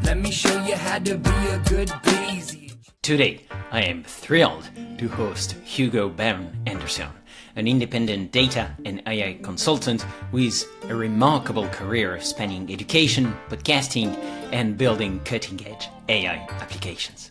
Let me show you how to be a good Bayesian. Today, I am thrilled to host Hugo Bowne-Anderson, an independent data and AI consultant with a remarkable career spanning education, podcasting, and building cutting-edge AI applications.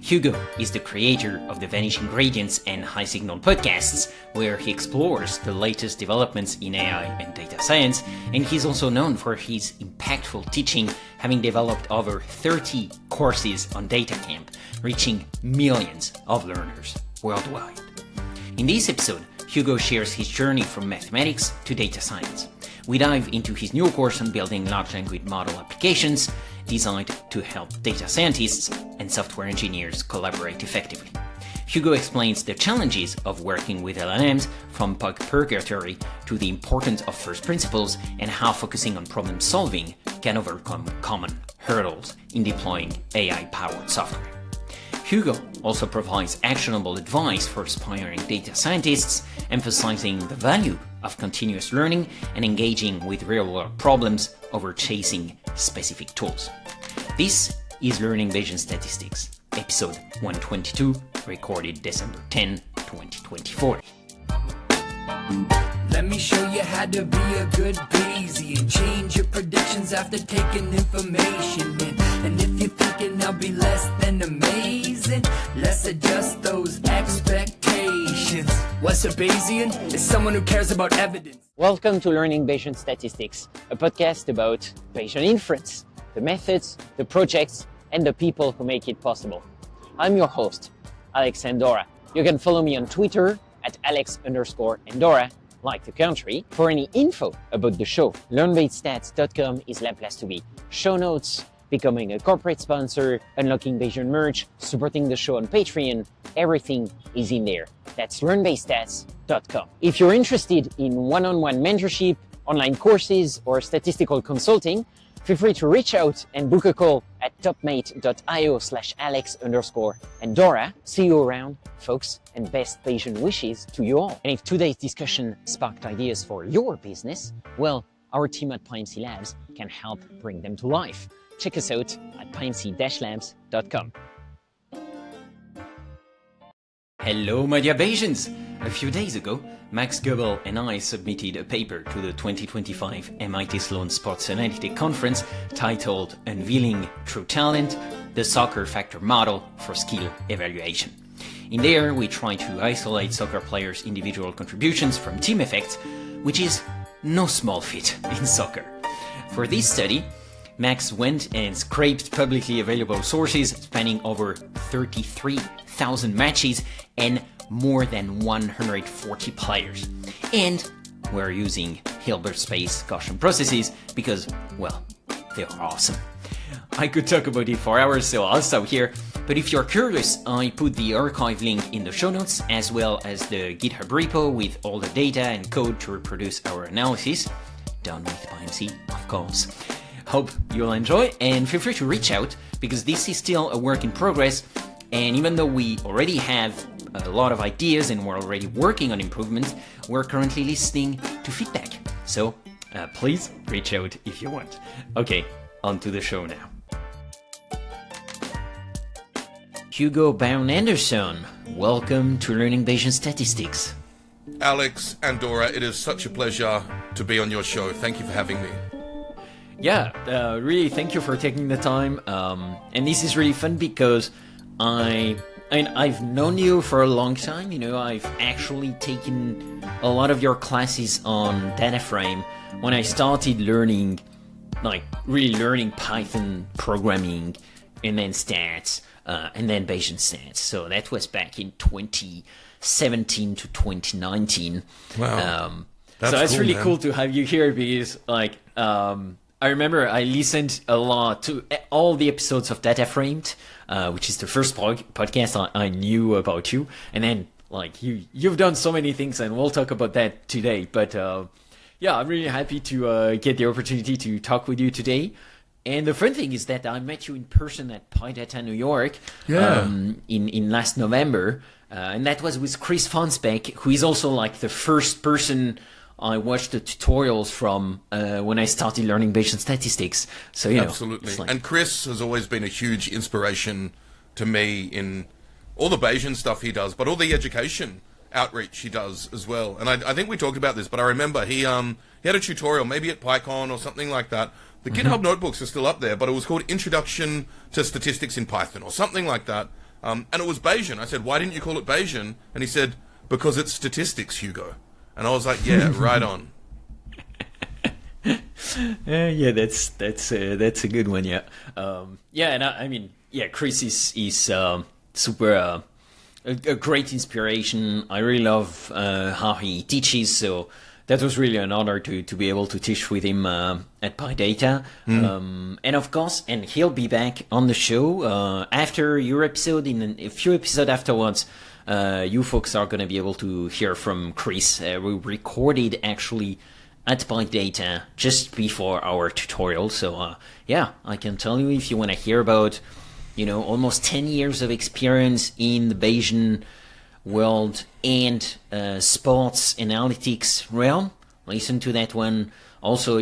Hugo is the creator of the Vanishing Gradients and High Signal podcasts, where he explores the latest developments in AI and data science, and he's also known for his impactful teaching, having developed over 30 courses on Data Camp, reaching millions of learners worldwide. In this episode, Hugo shares his journey from mathematics to data science. We dive into his new course on building large language model applications designed to help data scientists and software engineers collaborate effectively. Hugo explains the challenges of working with LLMs from Purgatory to the importance of first principles and how focusing on problem solving can overcome common hurdles in deploying AI-powered software. Hugo also provides actionable advice for aspiring data scientists, emphasizing the value of continuous learning and engaging with real-world problems over chasing specific tools. This is Learning Bayesian Statistics, episode 122, recorded December 10, 2024. Let me show you how to be a good Bayesian. Change your predictions after taking information in. And if you're thinking I'll be less than amazing, let's adjust those expectations. What's a Bayesian? It's someone who cares about evidence. Welcome to Learning Bayesian Statistics, a podcast about Bayesian inference, the methods, the projects, and the people who make it possible. I'm your host, Alex Andorra. You can follow me on Twitter at Alex_Andorra, like the country. For any info about the show, learnbayesstats.com is the place to be. Show notes, becoming a corporate sponsor, unlocking Bayesian merch, supporting the show on Patreon, everything is in there. That's learnbayesstats.com. If you're interested in one-on-one mentorship, online courses, or statistical consulting, feel free to reach out and book a call at topmate.io/Alex_Andorra. See you around, folks, and best Bayesian wishes to you all. And if today's discussion sparked ideas for your business, well, our team at PIMC Labs can help bring them to life. Check us out at pimc-labs.com. Hello, my dear Bayesians! A few days ago, Max Goebel and I submitted a paper to the 2025 MIT Sloan Sports Analytics Conference titled Unveiling True Talent, the Soccer Factor Model for Skill Evaluation. In there, we try to isolate soccer players' individual contributions from team effects, which is no small feat in soccer. For this study, Max went and scraped publicly available sources spanning over 33,000 matches and more than 140 players. And we're using Hilbert space Gaussian processes because, well, they're awesome. I could talk about it for hours, so I'll stop here. But if you're curious, I put the archive link in the show notes, as well as the GitHub repo with all the data and code to reproduce our analysis. Done with PIMC, of course. Hope you'll enjoy, and feel free to reach out, because this is still a work in progress, and even though we already have a lot of ideas and we're already working on improvements, we're currently listening to feedback. So please reach out if you want. Okay, on to the show now. Hugo Bowne-Anderson, welcome to Learning Bayesian Statistics. Alex Andorra, it is such a pleasure to be on your show. Thank you for having me. Yeah, really thank you for taking the time. And this is really fun because I've known you for a long time. You know, I've actually taken a lot of your classes on data frame when I started learning, really learning Python programming and then stats and then Bayesian stats. So that was back in 2017 to 2019. Wow. That's cool, really man. Cool to have you here because I remember I listened a lot to all the episodes of Data Framed, which is the first podcast I knew about you. And then you've done so many things, and we'll talk about that today. But yeah, I'm really happy to get the opportunity to talk with you today. And the fun thing is that I met you in person at PyData New York in last November. And that was with Chris Fonsbeck, who is also like the first person I watched the tutorials from when I started learning Bayesian statistics. So, Absolutely. And Chris has always been a huge inspiration to me in all the Bayesian stuff he does, but all the education outreach he does as well. And I think we talked about this, but I remember he had a tutorial, maybe at PyCon or something like that. The GitHub notebooks are still up there, but it was called Introduction to Statistics in Python or something like that. And it was Bayesian. I said, why didn't you call it Bayesian? And he said, because it's statistics, Hugo. And I was like, yeah, right on. Yeah, that's a good one. Yeah, and I mean, Chris is super a great inspiration. I really love how he teaches. So that was really an honor to be able to teach with him at PyData. And of course, and he'll be back on the show after your episode. In a few episodes afterwards, you folks are going to be able to hear from Chris. We recorded actually at PyData just before our tutorial. So I can tell you, if you want to hear about almost 10 years of experience in the Bayesian world and sports analytics realm, listen to that one. Also,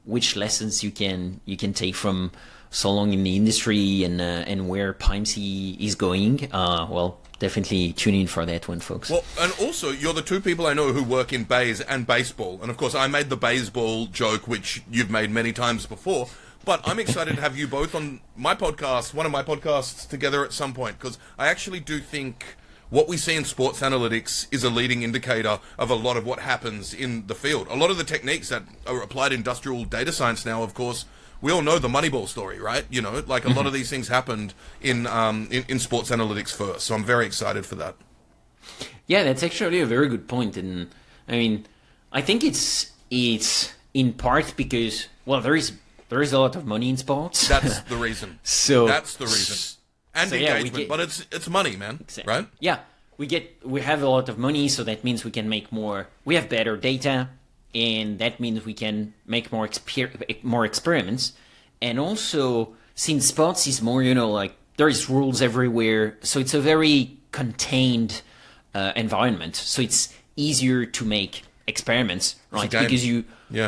which lessons you can take from so long in the industry and where PyMC is going. Definitely tune in for that one, folks. Well, and also, you're the two people I know who work in Bayes and baseball. And of course, I made the baseball joke, which you've made many times before. But I'm excited to have you both on my podcast, one of my podcasts, together at some point, because I actually do think what we see in sports analytics is a leading indicator of a lot of what happens in the field. A lot of the techniques that are applied in industrial data science now, of course, we all know the Moneyball story, right? Like a lot of these things happened in sports analytics first. So I'm very excited for that. Yeah, that's actually a very good point. And I mean, I think it's in part because, there is a lot of money in sports. That's the reason. That's the reason. And engagement, but it's money, man. Exactly. Right? Yeah, we have a lot of money, so that means we can make more. We have better data, and that means we can make more experiments. And also, since sports is more, there's rules everywhere, so it's a very contained environment. So it's easier to make experiments, right? Because you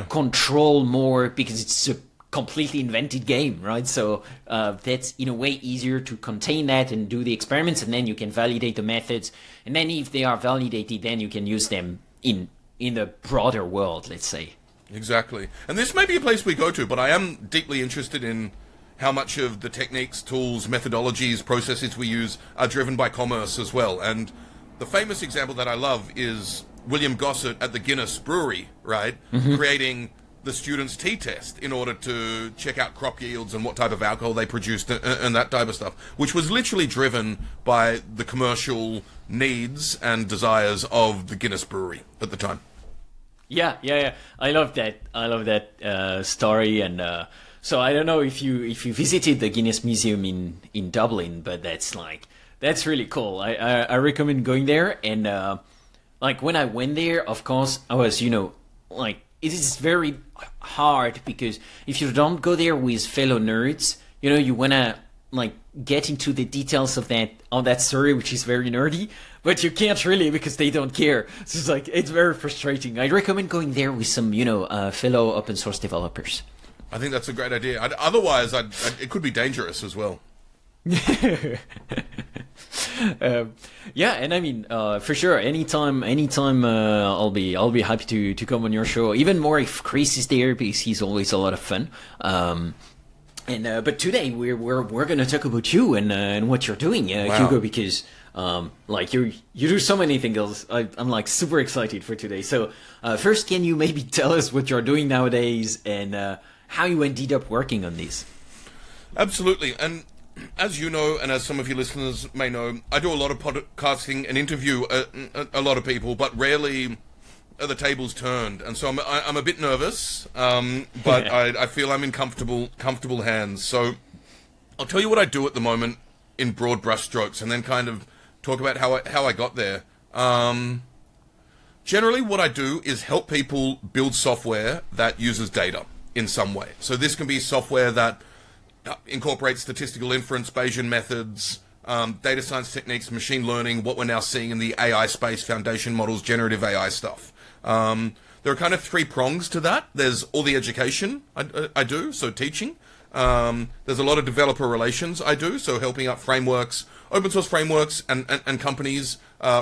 control more, because it's a completely invented game, right? So that's in a way easier to contain that and do the experiments, and then you can validate the methods. And then if they are validated, then you can use them in the broader world, let's say. Exactly. And this may be a place we go to, but I am deeply interested in how much of the techniques, tools, methodologies, processes we use are driven by commerce as well. And the famous example that I love is William Gossett at the Guinness Brewery, right? Creating the students' t-test in order to check out crop yields and what type of alcohol they produced and that type of stuff, which was literally driven by the commercial needs and desires of the Guinness Brewery at the time. Yeah. I love that story. And so I don't know if you visited the Guinness Museum in Dublin, but that's really cool. I recommend going there. And when I went there, of course, I was it is very hard, because if you don't go there with fellow nerds, you wanna get into the details of that story, which is very nerdy, but you can't really, because they don't care. So it's very frustrating. I recommend going there with some fellow open source developers. I think that's a great idea. Otherwise, it could be dangerous as well. And I mean, for sure, anytime, I'll be happy to come on your show. Even more if Chris is there, because he's always a lot of fun. But today we're going to talk about you and what you're doing, Hugo, because you do so many things. I'm super excited for today. So first, can you maybe tell us what you're doing nowadays and how you ended up working on this? Absolutely. And as you know, and as some of your listeners may know, I do a lot of podcasting and interview a lot of people, but rarely are the tables turned. And so I'm a bit nervous, but I feel I'm in comfortable hands. So I'll tell you what I do at the moment in broad brushstrokes, and then kind of talk about how I got there. Generally, what I do is help people build software that uses data in some way. So this can be software that incorporates statistical inference, Bayesian methods, data science techniques, machine learning, what we're now seeing in the AI space, foundation models, generative AI stuff. there are kind of three prongs to that. There's all the education I do, so teaching. There's a lot of developer relations I do, so helping out frameworks, open source frameworks, and companies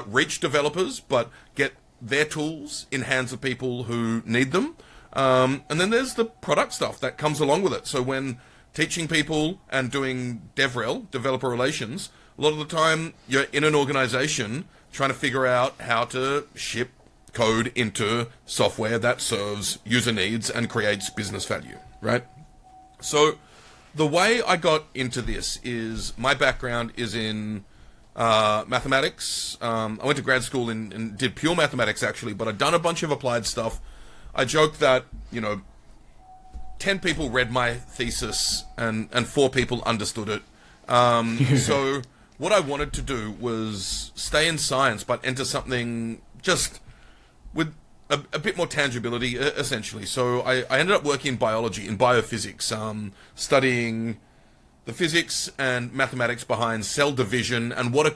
reach developers, but get their tools in hands of people who need them. And then there's the product stuff that comes along with it. So when teaching people and doing DevRel, developer relations, a lot of the time you're in an organization trying to figure out how to ship code into software that serves user needs and creates business value, right? So the way I got into this is my background is in mathematics. I went to grad school and did pure mathematics, actually, but I'd done a bunch of applied stuff. I joke that, 10 people read my thesis and 4 people understood it. So what I wanted to do was stay in science, but enter something just with a bit more tangibility, essentially. So I ended up working in biology, in biophysics, studying the physics and mathematics behind cell division and what's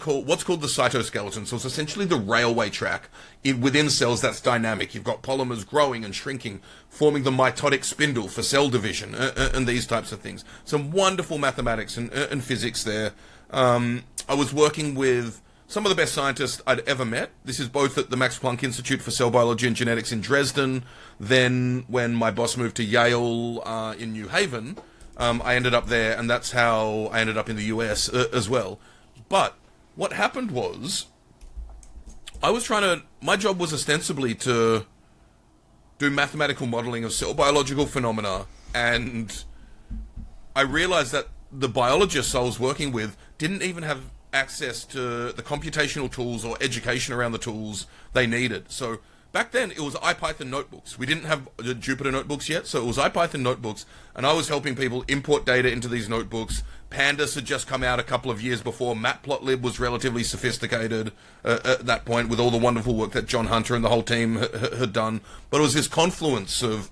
called the cytoskeleton. So it's essentially the railway track within cells that's dynamic. You've got polymers growing and shrinking, forming the mitotic spindle for cell division, and these types of things. Some wonderful mathematics and physics there. I was working with some of the best scientists I'd ever met. This is both at the Max Planck Institute for Cell Biology and Genetics in Dresden. Then when my boss moved to Yale in New Haven, I ended up there, and that's how I ended up in the US as well. But what happened was, my job was ostensibly to do mathematical modeling of cell biological phenomena, and I realized that the biologists I was working with didn't even have access to the computational tools or education around the tools they needed. So back then, it was IPython notebooks. We didn't have Jupyter notebooks yet, so it was IPython notebooks, and I was helping people import data into these notebooks. Pandas had just come out a couple of years before. Matplotlib was relatively sophisticated at that point, with all the wonderful work that John Hunter and the whole team had done. But it was this confluence of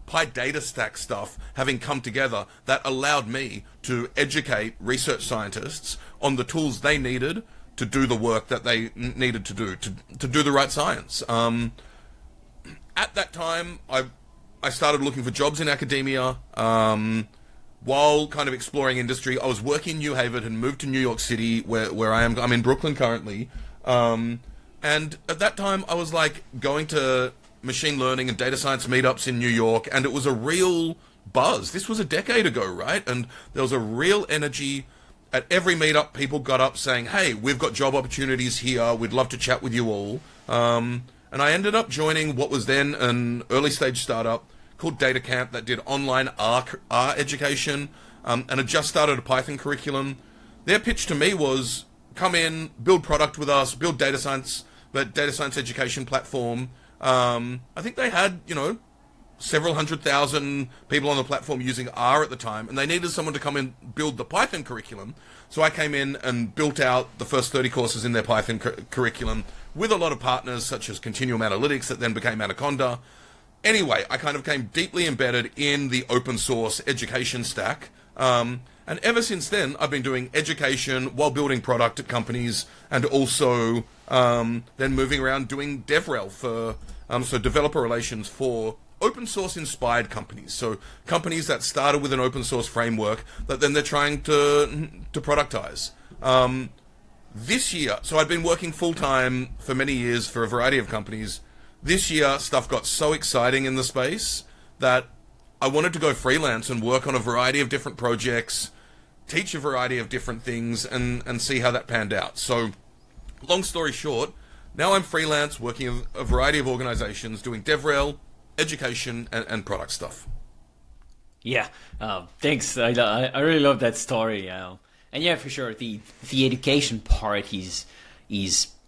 PyDataStack stuff having come together that allowed me to educate research scientists on the tools they needed to do the work that they needed to do, to do the right science. At that time, I started looking for jobs in academia. While kind of exploring industry, I was working in New Haven and moved to New York City, where I am. I'm in Brooklyn currently. And at that time, I was like going to machine learning and data science meetups in New York, and it was a real buzz. This was a decade ago, right? And there was a real energy. At every meetup, people got up saying, "Hey, we've got job opportunities here. We'd love to chat with you all." And I ended up joining what was then an early stage startup called Data Camp that did online R education, and had just started a Python curriculum. Their pitch to me was, come in, build product with us, build data science education platform. I think they had, several 100,000 people on the platform using R at the time, and they needed someone to come in build the Python curriculum. So I came in and built out the first 30 courses in their Python curriculum with a lot of partners such as Continuum Analytics that then became Anaconda. Anyway, I kind of came deeply embedded in the open source education stack. And ever since then, I've been doing education while building product at companies, and also then moving around doing DevRel for so developer relations for open source inspired companies. So companies that started with an open source framework that then they're trying to productize. This year, so I've been working full time for many years for a variety of companies. This year, stuff got so exciting in the space that I wanted to go freelance and work on a variety of different projects, teach a variety of different things, and see how that panned out. So, long story short, now I'm freelance, working in a variety of organizations, doing DevRel, education, and product stuff. Yeah, thanks. I really love that story. And yeah, for sure, the education part is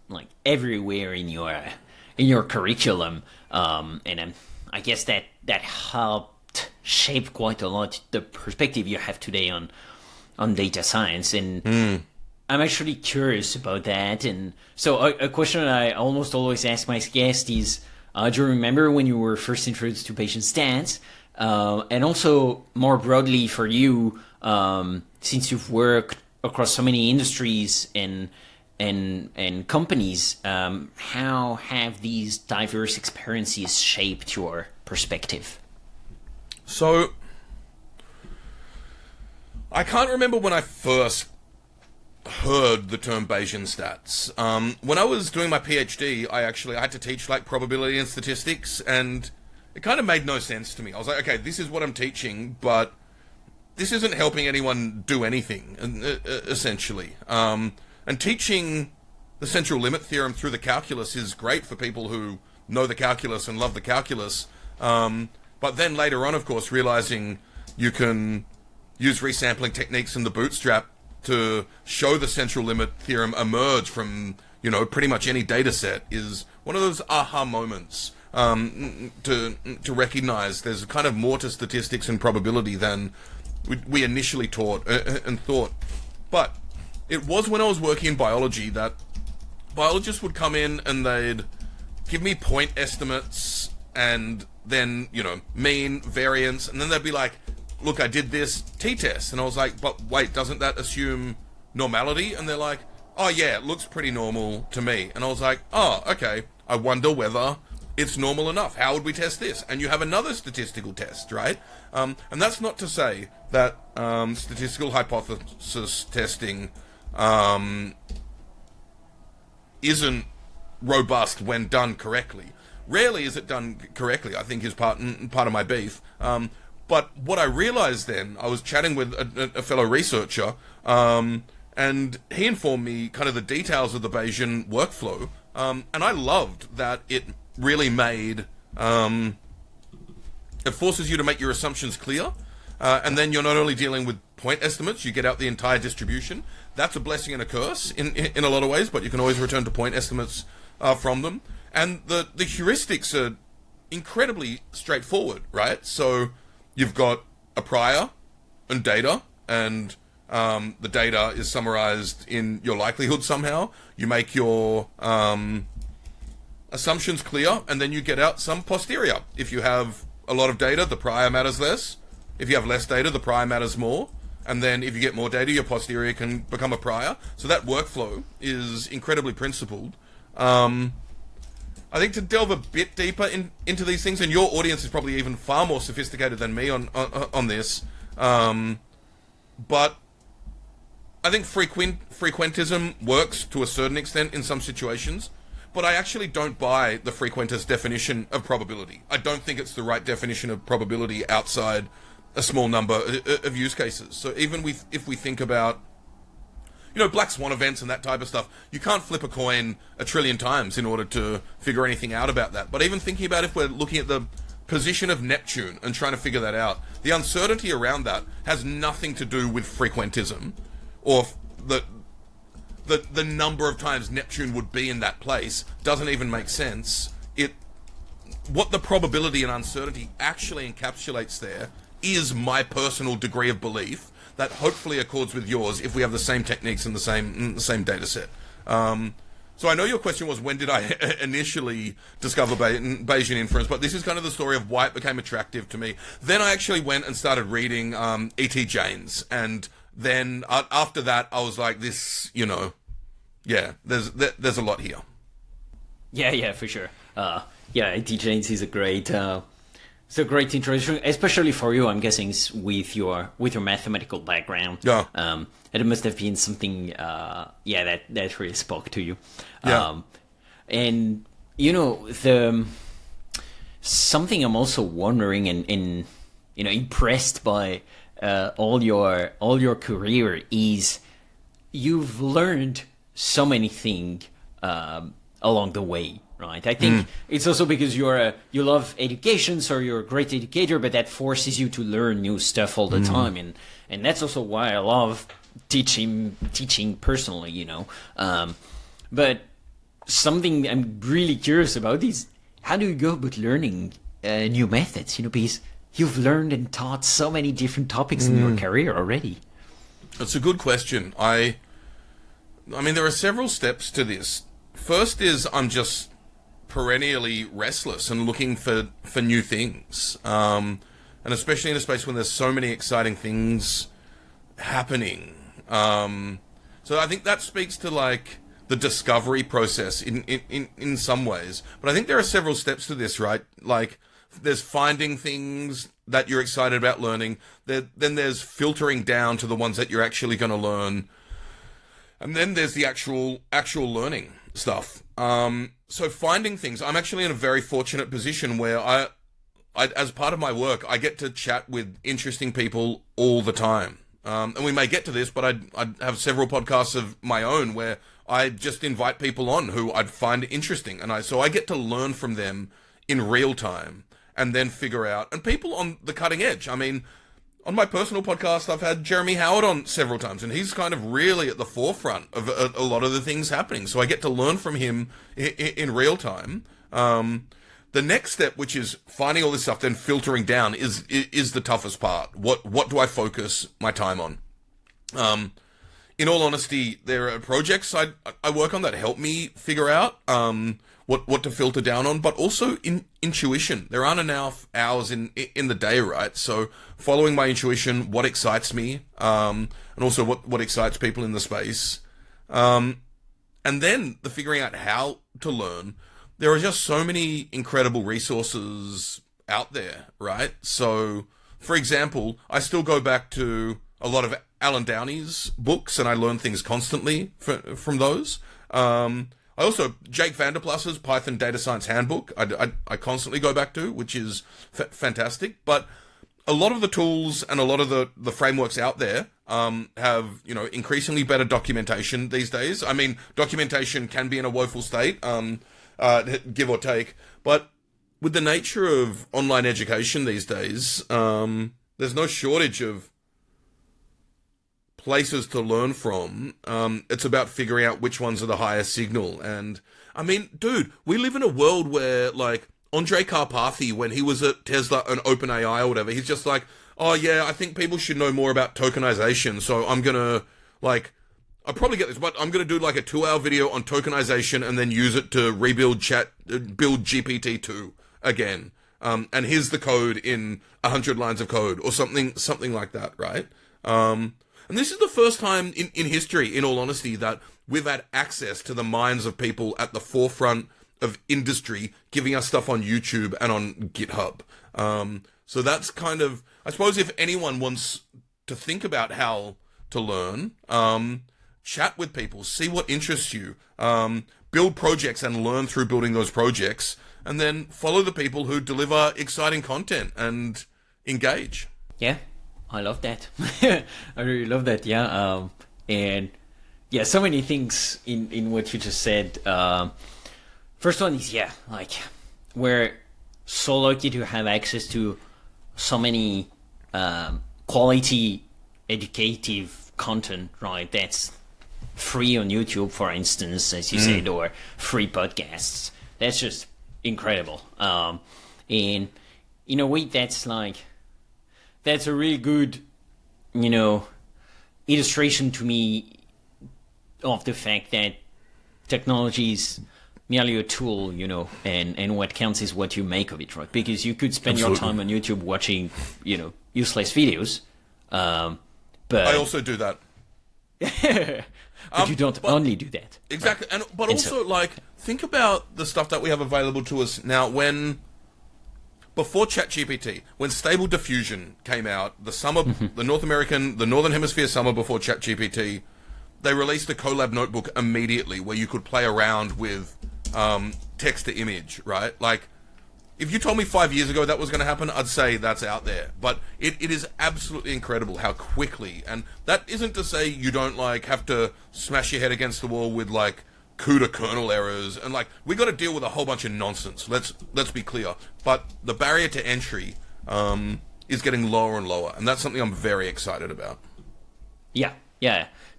like everywhere in your curriculum, and I guess that helped shape quite a lot the perspective you have today on data science. And I'm actually curious about that. And so a question I almost always ask my guests is, do you remember when you were first introduced to Bayesian stats? And also more broadly for you, since you've worked across so many industries and and companies, how have these diverse experiences shaped your perspective? So, I can't remember when I first heard the term Bayesian stats. When I was doing my PhD, I had to teach like probability and statistics, and it kind of made no sense to me. I was like, okay, this is what I'm teaching, but this isn't helping anyone do anything, essentially. And teaching the central limit theorem through the calculus is great for people who know the calculus and love the calculus. But then later on, of course, realizing you can use resampling techniques in the bootstrap to show the central limit theorem emerge from, pretty much any data set is one of those aha moments to recognize there's kind of more to statistics and probability than we initially taught and thought. But it was when I was working in biology that biologists would come in and they'd give me point estimates and then, mean, variance, and then they'd be like, look, I did this t-test. And I was like, but wait, doesn't that assume normality? And they're like, oh yeah, it looks pretty normal to me. And I was like, oh, okay, I wonder whether it's normal enough. How would we test this? And you have another statistical test, right? And that's not to say that statistical hypothesis testing isn't robust when done correctly. Rarely is it done correctly, I think is part of my beef. But what I realized then, I was chatting with a fellow researcher, and he informed me kind of the details of the Bayesian workflow, and I loved that it really made... it forces you to make your assumptions clear, and then you're not only dealing with point estimates, you get out the entire distribution. That's a blessing and a curse in a lot of ways, but you can always return to point estimates from them. And the heuristics are incredibly straightforward, right? So you've got a prior and data, and the data is summarized in your likelihood somehow. You make your assumptions clear, and then you get out some posterior. If you have a lot of data, the prior matters less. If you have less data, the prior matters more. And then if you get more data, your posterior can become a prior. So that workflow is incredibly principled. I think to delve a bit deeper into these things, and your audience is probably even far more sophisticated than me on this, but I think frequentism works to a certain extent in some situations, but I actually don't buy the frequentist definition of probability. I don't think it's the right definition of probability outside a small number of use cases. So even if we think about black swan events and that type of stuff, you can't flip a coin 1 trillion times in order to figure anything out about that. But even thinking about if we're looking at the position of Neptune and trying to figure that out, the uncertainty around that has nothing to do with frequentism or the number of times Neptune would be in that place. Doesn't even make sense. What the probability and uncertainty actually encapsulates there is my personal degree of belief that hopefully accords with yours if we have the same techniques and the same data set. So I know your question was, when did I initially discover Bayesian inference, but this is kind of the story of why it became attractive to me. Then I actually went and started reading E.T. James, and then after that I was like, there's a lot here. Yeah, for sure. E.T. James is a great... It's a great introduction, especially for you, I'm guessing, with your mathematical background. Yeah. It must have been something, that really spoke to you. Yeah. And something I'm also wondering and impressed by all your career is you've learned so many things along the way. Right. I think it's also because you love education, so you're a great educator, but that forces you to learn new stuff all the time, and that's also why I love teaching personally. But something I'm really curious about is, how do you go about learning new methods? Because you've learned and taught so many different topics in your career already. That's a good question. I mean, there are several steps to this. First is I'm just perennially restless and looking for new things, and especially in a space when there's so many exciting things happening. So I think that speaks to the discovery process in some ways. But I think there are several steps to this, right? Like, there's finding things that you're excited about learning. Then there's filtering down to the ones that you're actually going to learn. And then there's the actual learning stuff. So finding things, I'm actually in a very fortunate position where I as part of my work, I get to chat with interesting people all the time. And we may get to this, but I have several podcasts of my own where I just invite people on who I'd find interesting. And so I get to learn from them in real time and then figure out, and people on the cutting edge. I mean, on my personal podcast, I've had Jeremy Howard on several times, and he's kind of really at the forefront of a lot of the things happening. So I get to learn from him in real time. The next step, which is finding all this stuff, then filtering down, is the toughest part. What do I focus my time on? In all honesty, there are projects I work on that help me figure out what to filter down on, but also intuition. There aren't enough hours in the day, right? So following my intuition, what excites me, and also what excites people in the space, and then the figuring out how to learn. There are just so many incredible resources out there, right? So, for example, I still go back to a lot of Alan Downey's books, and I learn things constantly from those. I also, Jake Vanderplas's Python Data Science Handbook, I constantly go back to, which is fantastic. But a lot of the tools and a lot of the frameworks out there have, increasingly better documentation these days. I mean, documentation can be in a woeful state, give or take. But with the nature of online education these days, there's no shortage of places to learn from. It's about figuring out which ones are the highest signal. And I mean, dude, we live in a world where, like, Andre Karpathy, when he was at Tesla and OpenAI or whatever, he's just like, oh yeah, I think people should know more about tokenization. So I'm gonna, like, I'll probably get this, but I'm going to do like a 2-hour video on tokenization and then use it to build GPT-2 again. And here's the code in 100 lines of code or something like that, right? And this is the first time in history, in all honesty, that we've had access to the minds of people at the forefront of industry giving us stuff on YouTube and on GitHub. So that's kind of, I suppose if anyone wants to think about how to learn, chat with people, see what interests you, build projects and learn through building those projects, and then follow the people who deliver exciting content and engage. Yeah, I love that. I really love that, yeah. And yeah, so many things in what you just said. First one is, yeah, like, we're so lucky to have access to so many quality educative content, right? That's free on YouTube, for instance, as you said, or free podcasts. That's just incredible. And in a way, that's a really good, illustration to me of the fact that technology is merely a tool, and what counts is what you make of it, right? Because you could spend your time on YouTube watching, useless videos, but I also do that. But you don't only do that. Exactly. Right? But also, like, think about the stuff that we have available to us now. Before ChatGPT, when Stable Diffusion came out, the Northern Hemisphere summer before ChatGPT, they released a Colab notebook immediately where you could play around with text to image, right? Like, if you told me 5 years ago that was going to happen, I'd say that's out there. But it is absolutely incredible how quickly, and that isn't to say you don't, like, have to smash your head against the wall with, like, CUDA kernel errors, and, like, we got to deal with a whole bunch of nonsense. Let's be clear. But the barrier to entry is getting lower and lower, and that's something I'm very excited about. Yeah,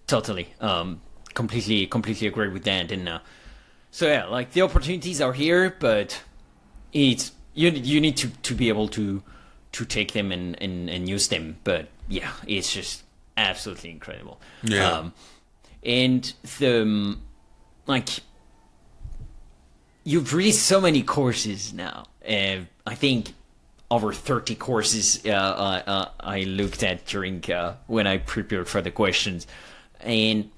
totally. Completely agree with that. And so yeah, like, the opportunities are here, but it's you need to be able to take them and use them. But yeah, it's just absolutely incredible. Yeah. And the you've released so many courses now. I think over 30 courses I looked at during when I prepared for the questions, and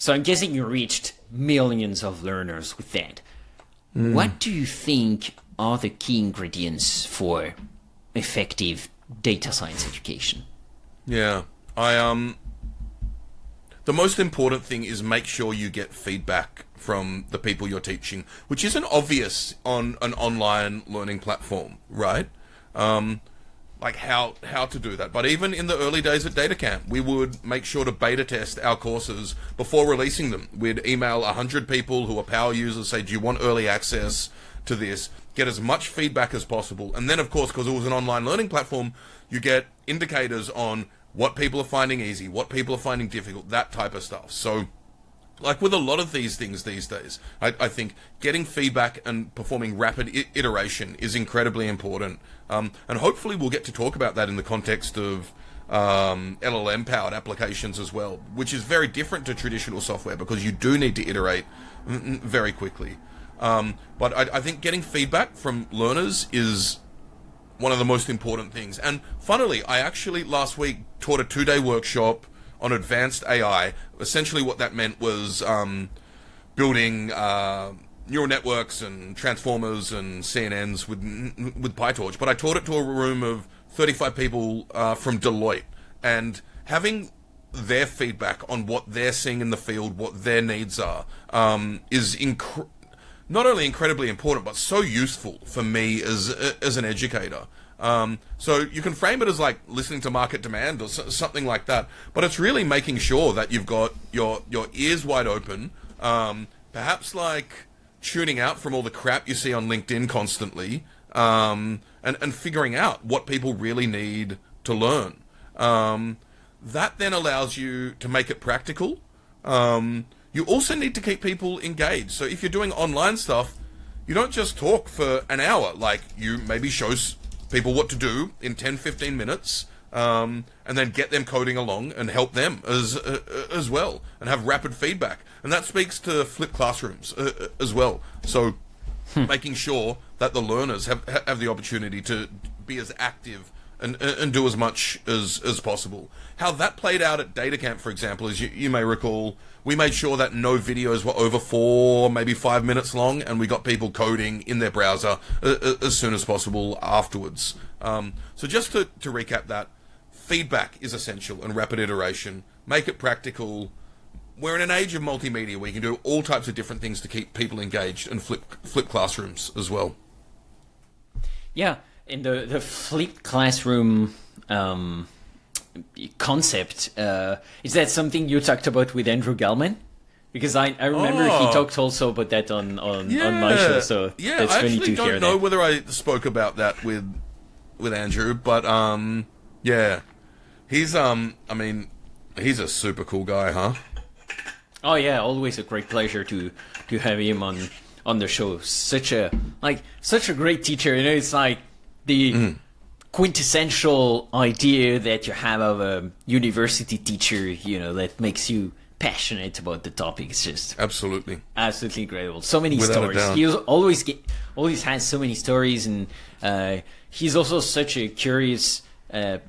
So I'm guessing you reached millions of learners with that. What do you think are the key ingredients for effective data science education? Yeah, the most important thing is make sure you get feedback from the people you're teaching, which isn't obvious on an online learning platform, right? Like how to do that. But even in the early days at DataCamp, we would make sure to beta test our courses before releasing them. We'd email 100 people who are power users, say, do you want early access to this? Get as much feedback as possible. And then, of course, because it was an online learning platform, you get indicators on what people are finding easy, what people are finding difficult, that type of stuff. So, like with a lot of these things these days, I think getting feedback and performing rapid iteration is incredibly important. And hopefully we'll get to talk about that in the context of LLM-powered applications as well, which is very different to traditional software because you do need to iterate very quickly. But I think getting feedback from learners is one of the most important things. And funnily, I actually last week taught a 2-day workshop on advanced AI. Essentially what that meant was building neural networks and transformers and CNNs with PyTorch. But I taught it to a room of 35 people from Deloitte, and having their feedback on what they're seeing in the field, what their needs are, is not only incredibly important, but so useful for me as an educator. So you can frame it as like listening to market demand or something like that, but it's really making sure that you've got your ears wide open, perhaps like tuning out from all the crap you see on LinkedIn constantly, and figuring out what people really need to learn. That then allows you to make it practical. You also need to keep people engaged. So if you're doing online stuff, you don't just talk for an hour. Like, you maybe show people what to do in 10-15 minutes, and then get them coding along and help them as well, and have rapid feedback. And that speaks to flipped classrooms as well. So making sure that the learners have the opportunity to be as active and do as much as possible. How that played out at DataCamp, for example, is you may recall, we made sure that no videos were over 4, maybe 5 minutes long, and we got people coding in their browser as soon as possible afterwards. So just to recap that, feedback is essential and rapid iteration. Make it practical. We're in an age of multimedia where you can do all types of different things to keep people engaged and flip classrooms as well. Yeah, in the flipped classroom concept, is that something you talked about with Andrew Gellman? Because I remember he talked also about that on my show, so that's funny to hear that. I actually don't know whether I spoke about that with Andrew, but yeah, he's he's a super cool guy, huh? Oh yeah, always a great pleasure to have him on the show. Such a great teacher. You know, it's like the quintessential idea that you have of a university teacher, you know, that makes you passionate about the topic. It's just absolutely incredible. So many stories. He always has so many stories, and he's also such a curious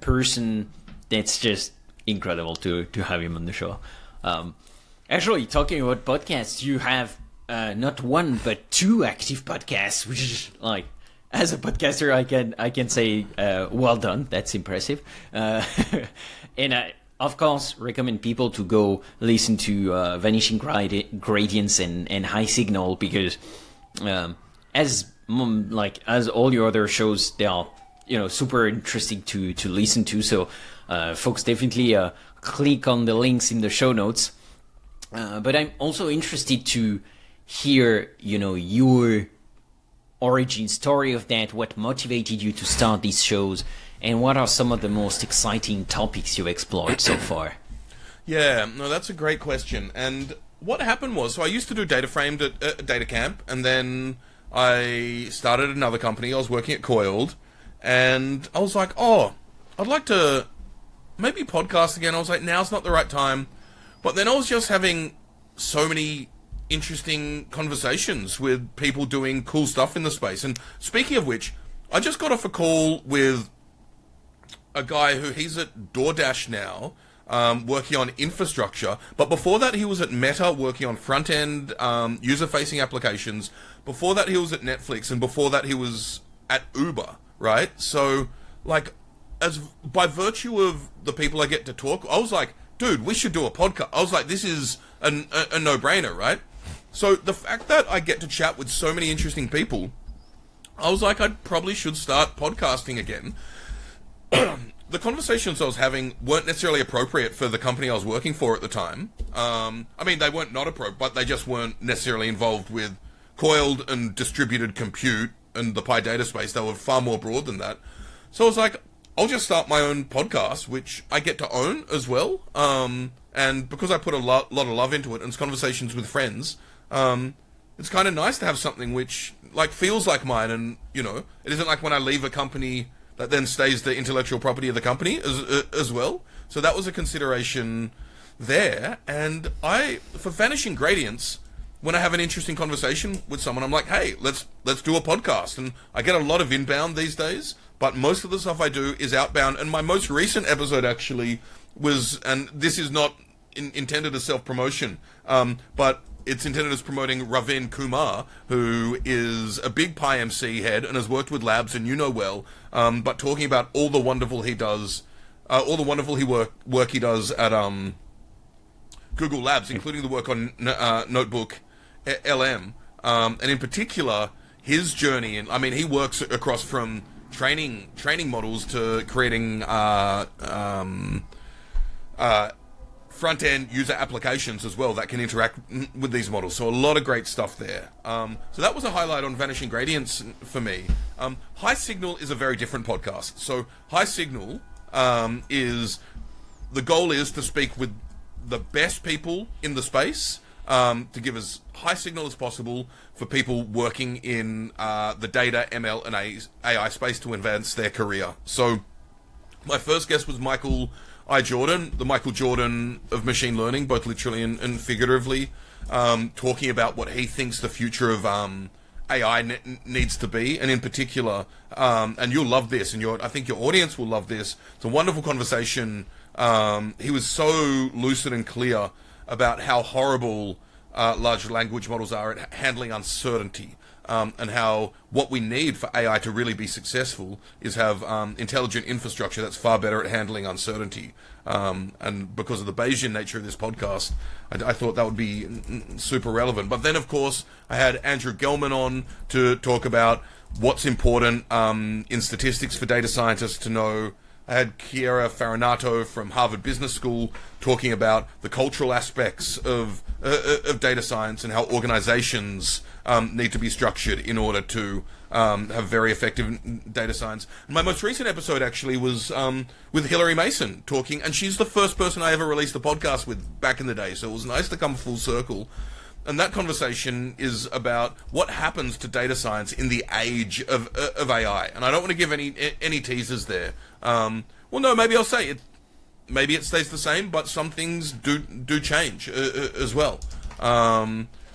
person. That's just incredible to have him on the show. Actually, talking about podcasts, you have not one but 2 active podcasts, which is like, as a podcaster, I can say, well done. That's impressive. And I, of course, recommend people to go listen to Vanishing Gradients and High Signal, because as all your other shows, they are, you know, super interesting to listen to. So folks, definitely click on the links in the show notes. But I'm also interested to hear, you know, your origin story of that, what motivated you to start these shows, and what are some of the most exciting topics you've explored so far? Yeah, no, that's a great question. And what happened was, so I used to do data framed at DataCamp, and then I started another company. I was working at Coiled, and I was like, oh, I'd like to maybe podcast again. I was like, now's not the right time. But then I was just having so many interesting conversations with people doing cool stuff in the space. And speaking of which, I just got off a call with a guy who he's at DoorDash now, working on infrastructure. But before that, he was at Meta working on front-end user-facing applications. Before that, he was at Netflix, and before that, he was at Uber, right? So, like, as by virtue of the people I get to talk, I was like, dude, we should do a podcast. I was like, this is a no-brainer, right? So the fact that I get to chat with so many interesting people, I was like, I probably should start podcasting again. The conversations I was having weren't necessarily appropriate for the company I was working for at the time. I mean, they weren't not appropriate, but they just weren't necessarily involved with coiled and distributed compute and the Pi data space. They were far more broad than that. So I was like, I'll just start my own podcast, which I get to own as well. And because I put a lot of love into it, and it's conversations with friends, it's kind of nice to have something which, like, feels like mine. And, you know, it isn't like when I leave a company that then stays the intellectual property of the company as well. So that was a consideration there. And for Vanishing Gradients, when I have an interesting conversation with someone, I'm like, hey, let's do a podcast. And I get a lot of inbound these days, but most of the stuff I do is outbound. And my most recent episode actually was, and this is not intended as self-promotion, but it's intended as promoting Ravin Kumar, who is a big PyMC head and has worked with labs, and you know well, but talking about all the wonderful he does, all the wonderful work he does at Google Labs, including the work on Notebook LM, and in particular his journey. And I mean, he works across from training models to creating front-end user applications as well that can interact with these models. So a lot of great stuff there. So that was a highlight on Vanishing Gradients for me. High Signal is a very different podcast. So High Signal is, the goal is to speak with the best people in the space, to give as high signal as possible for people working in the data, ML, and AI space to advance their career. So my first guest was Michael Jordan, the Michael Jordan of machine learning, both literally and figuratively, talking about what he thinks the future of AI needs to be, and in particular, and you'll love this, and I think your audience will love this. It's a wonderful conversation. He was so lucid and clear about how horrible large language models are at handling uncertainty. And how what we need for AI to really be successful is have intelligent infrastructure that's far better at handling uncertainty. And because of the Bayesian nature of this podcast, I thought that would be super relevant. But then, of course, I had Andrew Gelman on to talk about what's important in statistics for data scientists to know. I had Chiara Farinato from Harvard Business School talking about the cultural aspects of data science and how organizations need to be structured in order to have very effective data science. And my most recent episode actually was with Hilary Mason talking, and she's the first person I ever released a podcast with back in the day, so it was nice to come full circle. And that conversation is about what happens to data science in the age of AI. And I don't want to give any teasers there. Well, no, maybe I'll say it. Maybe it stays the same, but some things do change as well.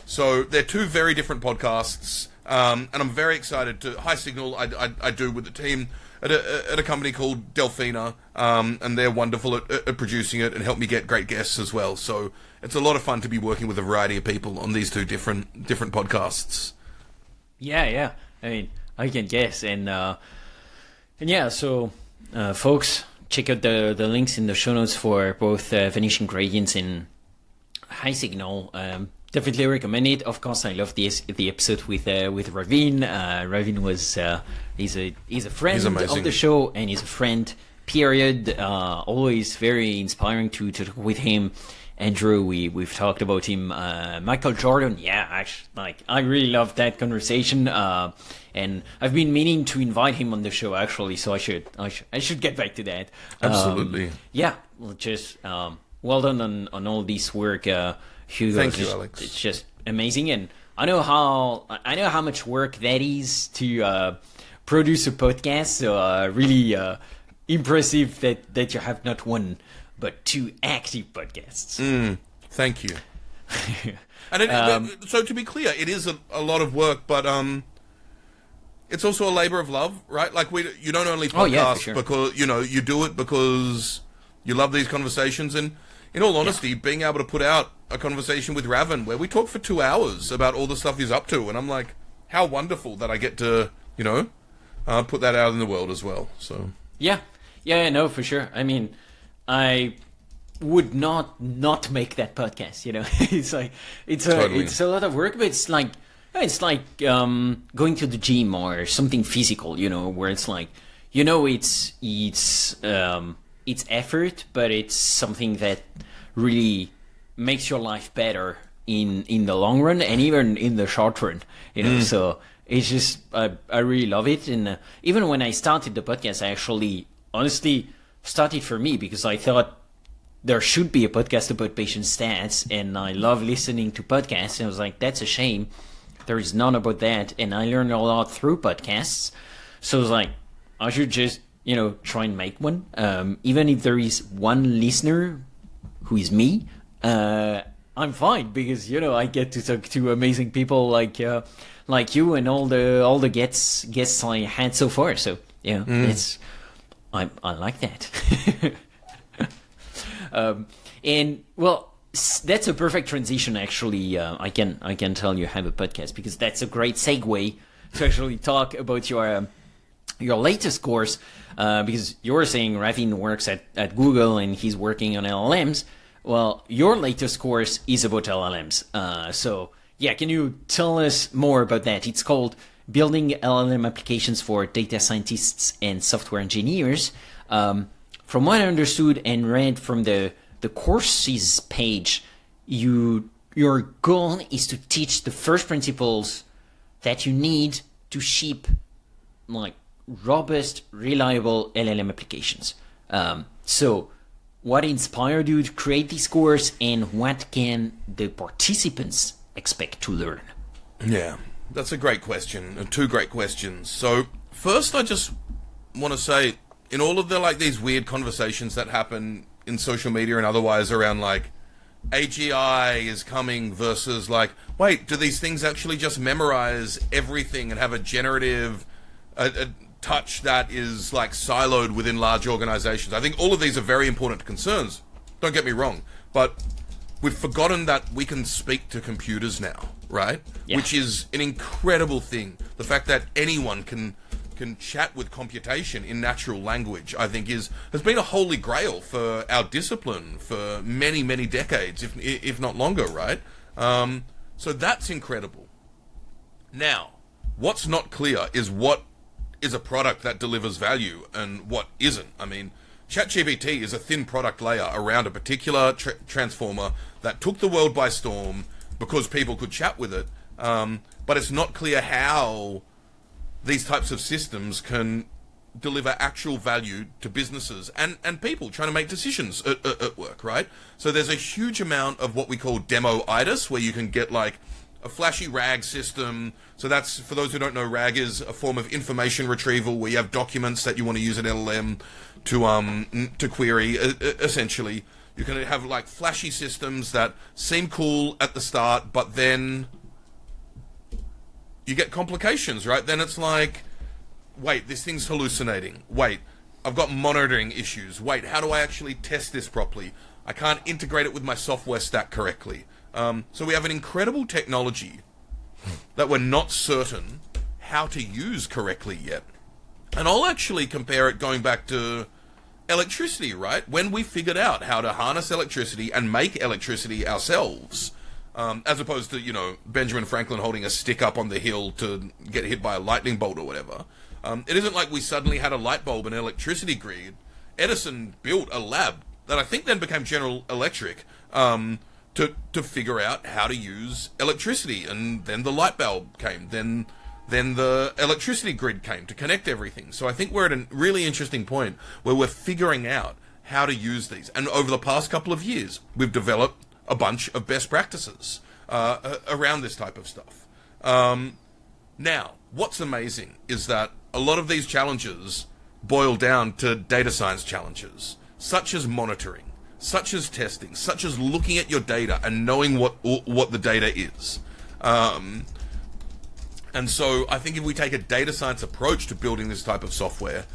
So they're two very different podcasts, and I'm very excited to High Signal. I do with the team at a company called Delphina, and they're wonderful at producing it and help me get great guests as well. So it's a lot of fun to be working with a variety of people on these two different podcasts. Yeah. I mean, I can guess, and yeah. So, folks, check out the links in the show notes for both Vanishing Gradients and High Signal. Definitely recommend it. Of course, I love the episode with Ravin. Ravin was he's a friend of the show, and he's a friend. Period. Always very inspiring to talk with him. Andrew, we've talked about him. Michael Jordan, yeah, actually, I really loved that conversation. And I've been meaning to invite him on the show actually, so I should get back to that. Absolutely. Yeah, just well done on all this work, Hugo. Thank you, Alex. It's just amazing, and I know how much work that is to produce a podcast. So really impressive that you have not one but two active podcasts. Thank you. And so to be clear, it is a lot of work, but it's also a labor of love, right? Like you don't only podcast sure. because you do it because you love these conversations, and in all honesty, being able to put out a conversation with Raven where we talk for 2 hours about all the stuff he's up to, and I'm like, how wonderful that I get to, put that out in the world as well. So Yeah, no, for sure. I mean, I would not make that podcast. It's like Totally. it's a lot of work, but it's like going to the gym or something physical. Where it's like it's effort, but it's something that really makes your life better in the long run and even in the short run. So it's just I really love it, and even when I started the podcast, I actually honestly started for me because I thought there should be a podcast about patient stats, and I love listening to podcasts, and I was like, that's a shame there is none about that, and I learned a lot through podcasts. So I was like, I should just try and make one, even if there is one listener who is me. I'm fine because I get to talk to amazing people like you and all the guests I had so far. So it's I like that. And well, that's a perfect transition. Actually, I can tell you have a podcast because that's a great segue to actually talk about your latest course. Because you're saying Ravin works at Google and he's working on LLMs. Well, your latest course is about LLMs. So yeah, can you tell us more about that? It's called Building LLM Applications for Data Scientists and Software Engineers. From what I understood and read from the courses page, your goal is to teach the first principles that you need to ship like robust, reliable LLM applications. So what inspired you to create this course, and what can the participants expect to learn? yeah, that's a great question. 2 great questions. So first, I just want to say, in all of these weird conversations that happen in social media and otherwise around like AGI is coming versus like, wait, do these things actually just memorize everything and have a generative a touch that is like siloed within large organizations? I think all of these are very important concerns, don't get me wrong, but we've forgotten that we can speak to computers now, right? Yeah. Which is an incredible thing. The fact that anyone can chat with computation in natural language, I think has been a holy grail for our discipline for many, many decades, if not longer, right? So that's incredible. Now, what's not clear is what is a product that delivers value and what isn't. I mean, ChatGPT is a thin product layer around a particular transformer that took the world by storm because people could chat with it, but it's not clear how these types of systems can deliver actual value to businesses and people trying to make decisions at work, right? So there's a huge amount of what we call demo-itis, where you can get like a flashy RAG system. So that's, for those who don't know, RAG is a form of information retrieval where you have documents that you want to use an LLM to query. Essentially, you can have like flashy systems that seem cool at the start, but then you get complications, right? Then it's like, wait, this thing's hallucinating. Wait, I've got monitoring issues. Wait, how do I actually test this properly? I can't integrate it with my software stack correctly. So we have an incredible technology that we're not certain how to use correctly yet. And I'll actually compare it going back to electricity, right? When we figured out how to harness electricity and make electricity ourselves, as opposed to, Benjamin Franklin holding a stick up on the hill to get hit by a lightning bolt or whatever. It isn't like we suddenly had a light bulb and an electricity grid. Edison built a lab that I think then became General Electric, to figure out how to use electricity, and then the light bulb came, then the electricity grid came to connect everything. So I think we're at a really interesting point where we're figuring out how to use these, and over the past couple of years we've developed a bunch of best practices around this type of stuff. Now, what's amazing is that a lot of these challenges boil down to data science challenges, such as monitoring, such as testing, such as looking at your data and knowing what the data is. And so I think if we take a data science approach to building this type of software,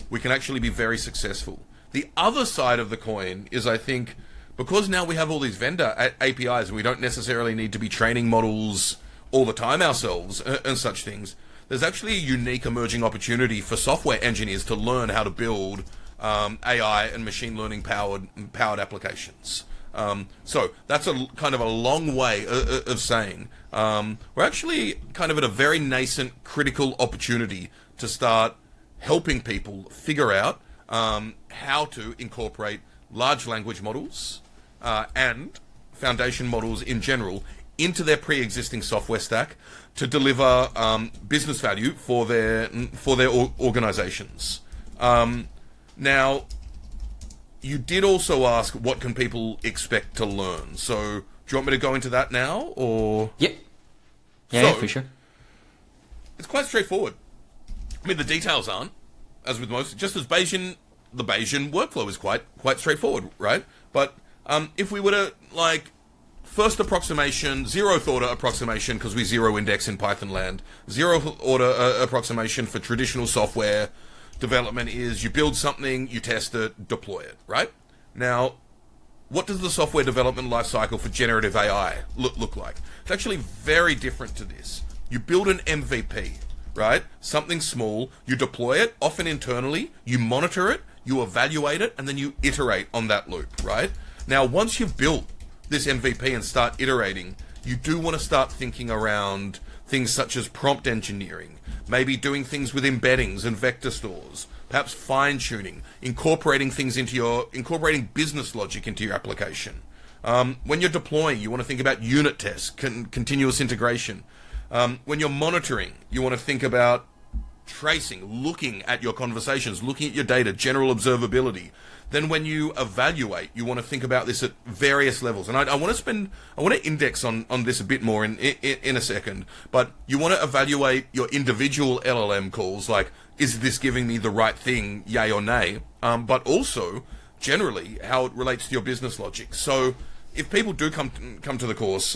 we can actually be very successful. The other side of the coin is, I think, because now we have all these vendor APIs and we don't necessarily need to be training models all the time ourselves and such things, there's actually a unique emerging opportunity for software engineers to learn how to build AI and machine learning powered applications. So that's a kind of a long way of saying we're actually kind of at a very nascent critical opportunity to start helping people figure out how to incorporate large language models and foundation models in general into their pre-existing software stack to deliver business value for their organizations. Now, you did also ask, what can people expect to learn? So, do you want me to go into that now, or? Yep. Yeah, for sure. It's quite straightforward. I mean, the details aren't, as with most, just as Bayesian, the Bayesian workflow is quite straightforward, right? But if we were to, like, first approximation, zeroth order approximation, because we zero index in Python land, zeroth order approximation for traditional software development is you build something, you test it, deploy it, right? Now, what does the software development lifecycle for generative AI look like? It's actually very different to this. You build an MVP, right? Something small, you deploy it, often internally, you monitor it, you evaluate it, and then you iterate on that loop, right? Now, once you've built this MVP and start iterating, you do want to start thinking around things such as prompt engineering, maybe doing things with embeddings and vector stores, perhaps fine-tuning, incorporating business logic into your application. When you're deploying, you want to think about unit tests, continuous integration. When you're monitoring, you want to think about tracing, looking at your conversations, looking at your data, general observability. Then when you evaluate, you want to think about this at various levels. And I want to index on this a bit more in a second, but you want to evaluate your individual LLM calls, like, is this giving me the right thing, yay or nay? But also, generally, how it relates to your business logic. So if people do come to the course,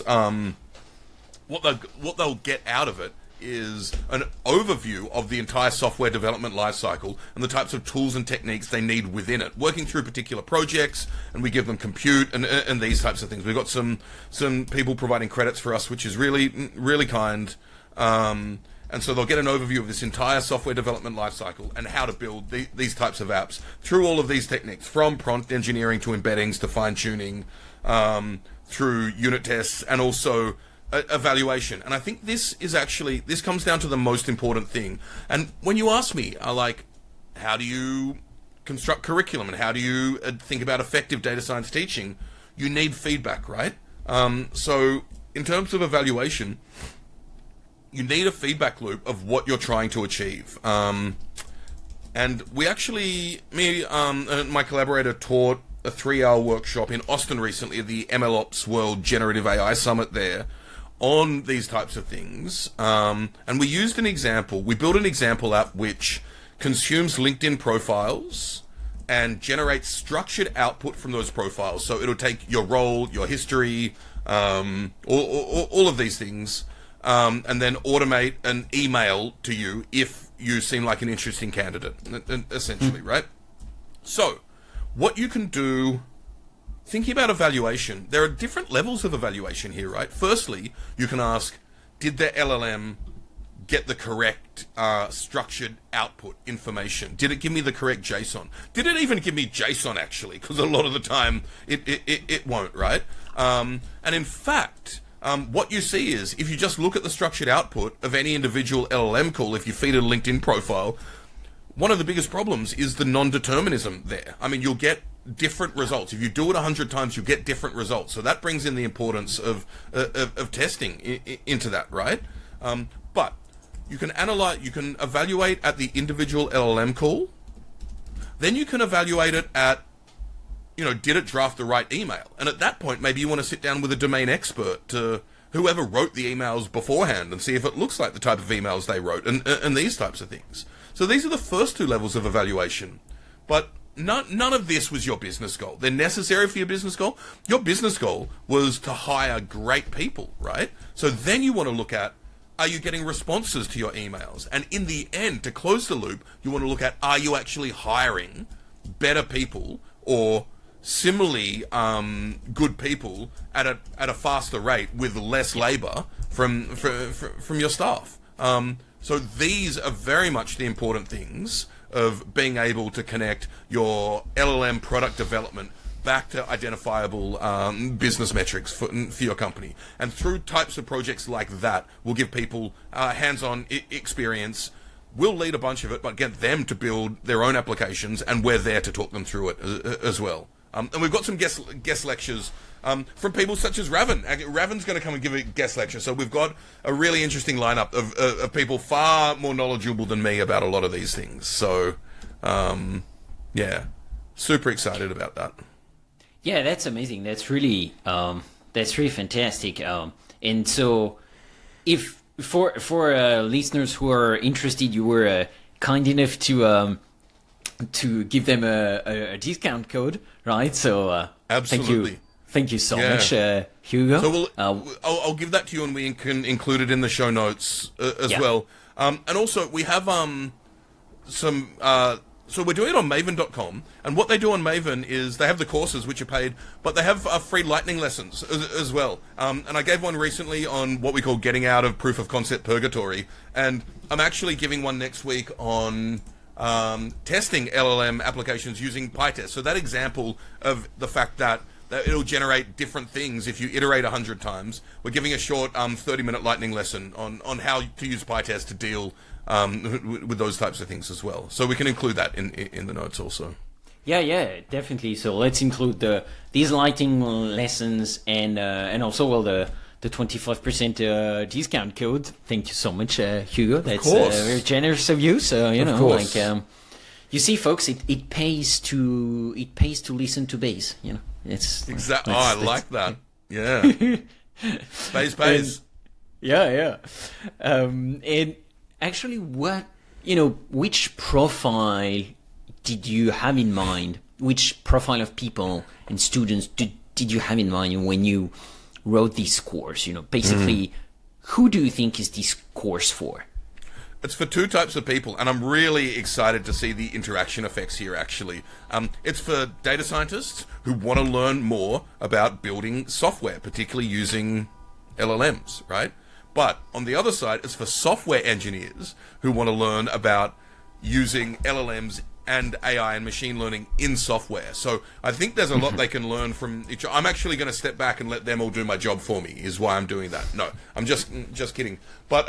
what they'll get out of it is an overview of the entire software development lifecycle and the types of tools and techniques they need within it, working through particular projects, and we give them compute and these types of things. We've got some people providing credits for us, which is really kind. And so they'll get an overview of this entire software development lifecycle and how to build these types of apps through all of these techniques, from prompt engineering to embeddings to fine-tuning, through unit tests, and also evaluation. And I think this comes down to the most important thing. And when you ask me, how do you construct curriculum and how do you think about effective data science teaching, you need feedback, right? So in terms of evaluation, you need a feedback loop of what you're trying to achieve. And we actually, me and my collaborator taught a 3-hour workshop in Austin recently at the MLOps World Generative AI Summit there, on these types of things, and we used an example. We built an example app which consumes LinkedIn profiles and generates structured output from those profiles. So it'll take your role, your history, all of these things, and then automate an email to you if you seem like an interesting candidate, essentially, right? So what you can do, thinking about evaluation, there are different levels of evaluation here, right? Firstly, you can ask, did the LLM get the correct structured output information? Did it give me the correct JSON? Did it even give me JSON, actually? Because a lot of the time, it won't, right? And in fact, what you see is, if you just look at the structured output of any individual LLM call, if you feed it a LinkedIn profile, one of the biggest problems is the non-determinism there. I mean, you'll get different results. If you do it 100 times, you get different results. So that brings in the importance of testing into that, right? But you can evaluate at the individual LLM call. Then you can evaluate it at, did it draft the right email? And at that point, maybe you want to sit down with a domain expert, to whoever wrote the emails beforehand, and see if it looks like the type of emails they wrote, and these types of things. So these are the first two levels of evaluation. But none of this was your business goal. They're necessary for your business goal. Your business goal was to hire great people, right? So then you want to look at, are you getting responses to your emails? And in the end, to close the loop, you want to look at, are you actually hiring better people or similarly good people at a faster rate with less labor from your staff. So these are very much the important things of being able to connect your LLM product development back to identifiable business metrics for your company. And through types of projects like that, we'll give people hands-on experience. We'll lead a bunch of it, but get them to build their own applications, and we're there to talk them through it as well. And we've got some guest lectures from people such as Raven. Raven's going to come and give a guest lecture. So we've got a really interesting lineup of people far more knowledgeable than me about a lot of these things. So, yeah, super excited about that. Yeah, that's amazing. That's really fantastic. And so, if for listeners who are interested, you were kind enough to give them a discount code, right? So absolutely. Thank you so much, Hugo. So I'll give that to you, and we can include it in the show notes as well. And also we have some. So we're doing it on Maven.com, and what they do on Maven is they have the courses which are paid, but they have free lightning lessons as well. And I gave one recently on what we call getting out of proof of concept Purgatory, and I'm actually giving one next week on testing LLM applications using PyTest. So that example of the fact that it'll generate different things if you iterate 100 times. We're giving a short 30-minute lightning lesson on how to use PyTest to deal with those types of things as well. So we can include that in the notes also. Yeah, definitely. So let's include these lightning lessons and also the 25% discount code. Thank you so much, Hugo. That's very generous of you. So you see, folks, it pays to listen to Bayes. It's exactly. I like that. Yeah, Bayes pays. Yeah. And actually, which profile did you have in mind? Which profile of people and students did you have in mind when you wrote this course? Basically, who do you think is this course for? It's for two types of people, and I'm really excited to see the interaction effects here, actually. It's for data scientists who want to learn more about building software, particularly using LLMs, right? But on the other side, it's for software engineers who want to learn about using LLMs and AI and machine learning in software. So I think there's a lot they can learn from each other. I'm actually going to step back and let them all do my job for me, is why I'm doing that. No, I'm just kidding. But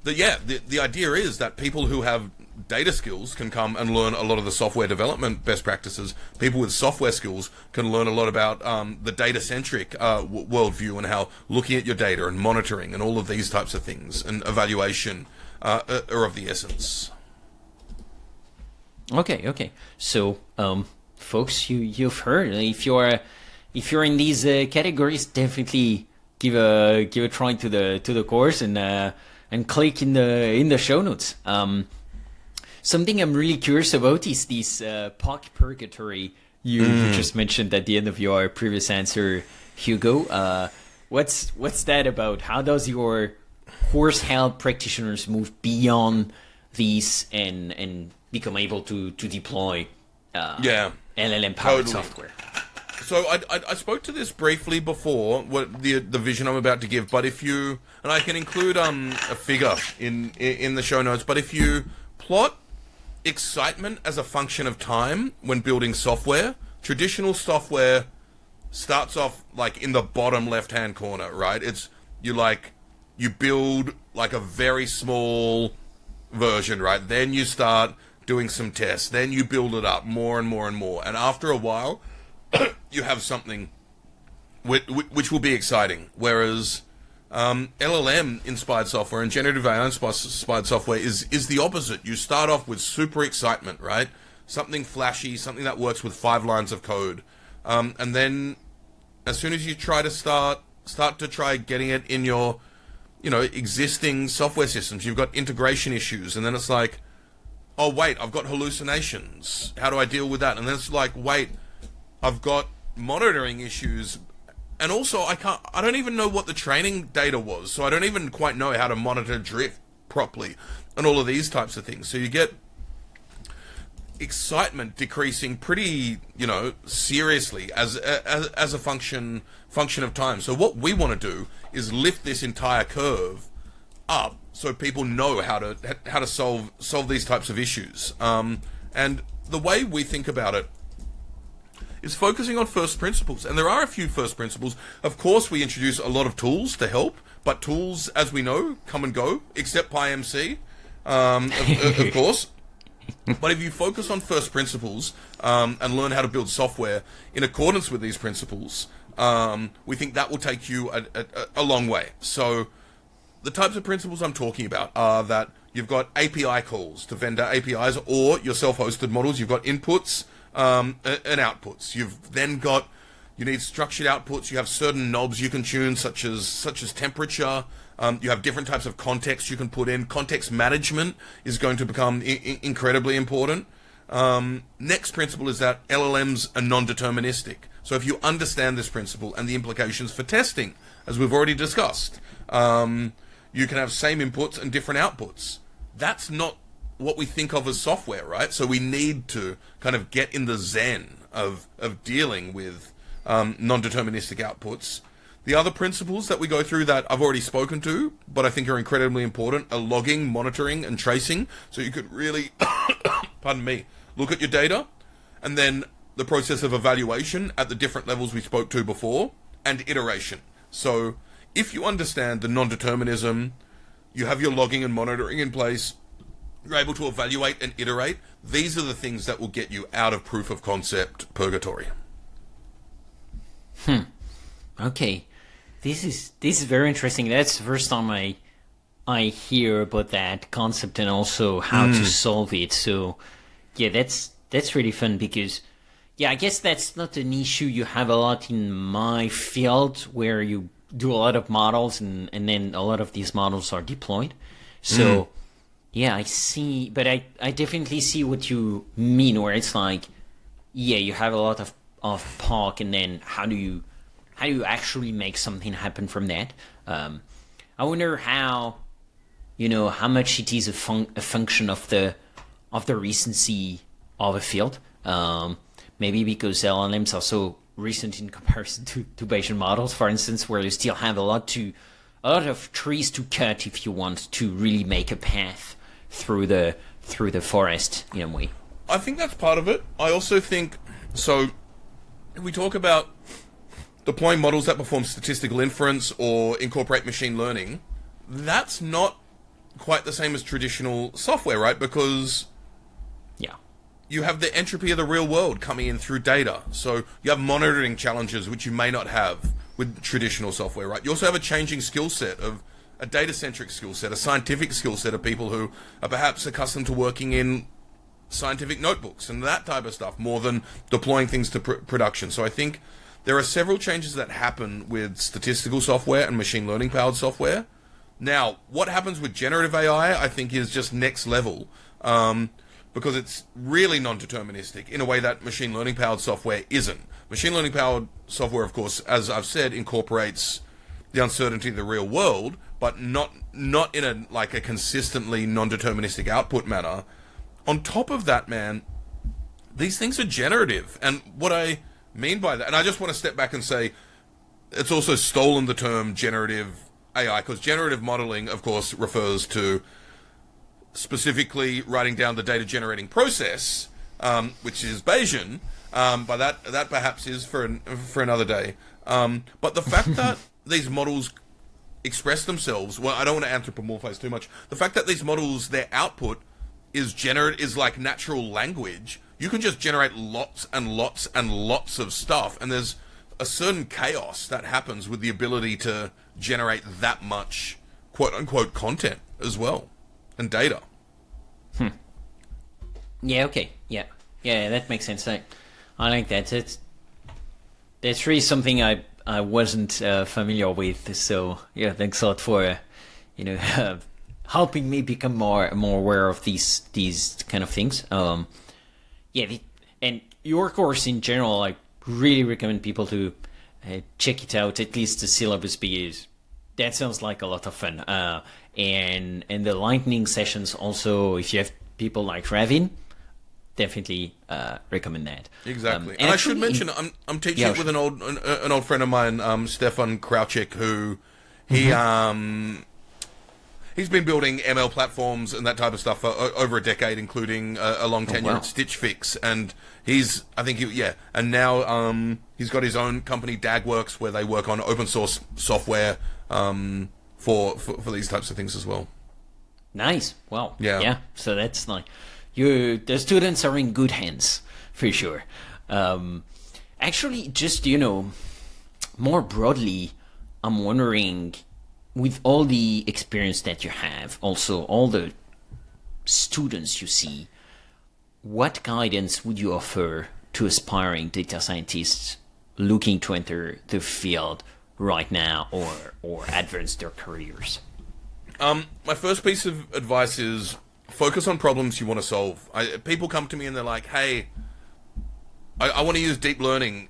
the idea is that people who have data skills can come and learn a lot of the software development best practices. People with software skills can learn a lot about the data-centric worldview and how looking at your data and monitoring and all of these types of things and evaluation are of the essence. Okay. So, folks, you've heard. If you're in these categories, definitely give a try to the course and click in the show notes. Something I'm really curious about is this POC Purgatory you just mentioned at the end of your previous answer, Hugo. What's that about? How does your course help practitioners move beyond these and become able to deploy LLM-powered software? So I spoke to this briefly before, what the vision I'm about to give, but if you, and I can include a figure in the show notes, but if you plot excitement as a function of time when building software, traditional software starts off like in the bottom left-hand corner, right? You build like a very small version, right? Then you start doing some tests, then you build it up more and more and more, and after a while you have something which will be exciting. Whereas LLM-inspired software and generative AI-inspired software is the opposite. You start off with super excitement, right? Something flashy, something that works with 5 lines of code. And then as soon as you try to start to try getting it in your existing software systems, you've got integration issues, and then it's like, oh wait, I've got hallucinations. How do I deal with that? And then it's like, wait, I've got monitoring issues, and also I don't even know what the training data was, so I don't even quite know how to monitor drift properly and all of these types of things. So you get excitement decreasing pretty, seriously as a function of time. So what we want to do is lift this entire curve up so people know how to solve these types of issues. And the way we think about it is focusing on first principles. And there are a few first principles. Of course, we introduce a lot of tools to help, but tools, as we know, come and go, except PyMC, of course. But if you focus on first principles and learn how to build software in accordance with these principles, we think that will take you a long way. So the types of principles I'm talking about are that you've got API calls to vendor APIs or your self-hosted models. You've got inputs and outputs. You need structured outputs. You have certain knobs you can tune, such as temperature. You have different types of context you can put in. Context management is going to become incredibly important. Next principle is that LLMs are non-deterministic. So if you understand this principle and the implications for testing, as we've already discussed, you can have same inputs and different outputs. That's not what we think of as software, right? So we need to kind of get in the zen of dealing with non-deterministic outputs. The other principles that we go through that I've already spoken to, but I think are incredibly important, are logging, monitoring, and tracing. So you could really, pardon me, look at your data, and then the process of evaluation at the different levels we spoke to before, and iteration. So if you understand the non-determinism, you have your logging and monitoring in place, you're able to evaluate and iterate, these are the things that will get you out of proof of concept purgatory. Okay. This is very interesting. That's the first time I hear about that concept and also how to solve it. So yeah, that's really fun because I guess that's not an issue you have a lot in my field where you do a lot of models and then a lot of these models are deployed. So yeah, I see, but I definitely see what you mean where it's like, you have a lot of POC and then how do you actually make something happen from that? I wonder how much it is a function of the recency of a field. Maybe because LLMs are so recent in comparison to Bayesian models, for instance, where you still have a lot of trees to cut if you want to really make a path through the forest in a way. I think that's part of it. I also think so. If we talk about deploying models that perform statistical inference or incorporate machine learning, that's not quite the same as traditional software, right? Because you have the entropy of the real world coming in through data. So you have monitoring challenges, which you may not have with traditional software, right? You also have a changing skill set of a data-centric skill set, a scientific skill set of people who are perhaps accustomed to working in scientific notebooks and that type of stuff more than deploying things to production. So I think there are several changes that happen with statistical software and machine learning powered software. Now, what happens with generative AI, I think, is just next level, because it's really non-deterministic in a way that machine learning powered software isn't. Machine learning powered software, of course, as I've said, incorporates the uncertainty of the real world, but not in a consistently non-deterministic output manner. On top of that, man, these things are generative, and what I mean by that, and I just want to step back and say, it's also stolen the term generative AI, because generative modeling, of course, refers to specifically writing down the data generating process, which is Bayesian, but that perhaps is for another day. But the fact that these models express themselves, well, I don't want to anthropomorphize too much. The fact that these models, their output is like natural language. You can just generate lots and lots and lots of stuff, and there's a certain chaos that happens with the ability to generate that much quote-unquote content as well, and data. Yeah, okay. Yeah, that makes sense. I like that. That's really something I wasn't familiar with, so yeah, thanks a lot for helping me become more aware of these kind of things. And your course in general, I really recommend people to check it out, at least the syllabus, because that sounds like a lot of fun. And the lightning sessions also, if you have people like Ravin, definitely recommend that. Exactly. And I should mention, I'm teaching it with an old friend of mine, Stefan Krautchik, who he's been building ML platforms and that type of stuff for over a decade, including a long tenure at Stitch Fix. And and now he's got his own company, Dagworks, where they work on open source software for these types of things as well. Nice. Well, yeah. So that's like the students are in good hands for sure. Actually, just more broadly, I'm wondering, with all the experience that you have, also all the students you see, what guidance would you offer to aspiring data scientists looking to enter the field right now or advance their careers? My first piece of advice is focus on problems you want to solve. People come to me and they're like, hey, I want to use deep learning.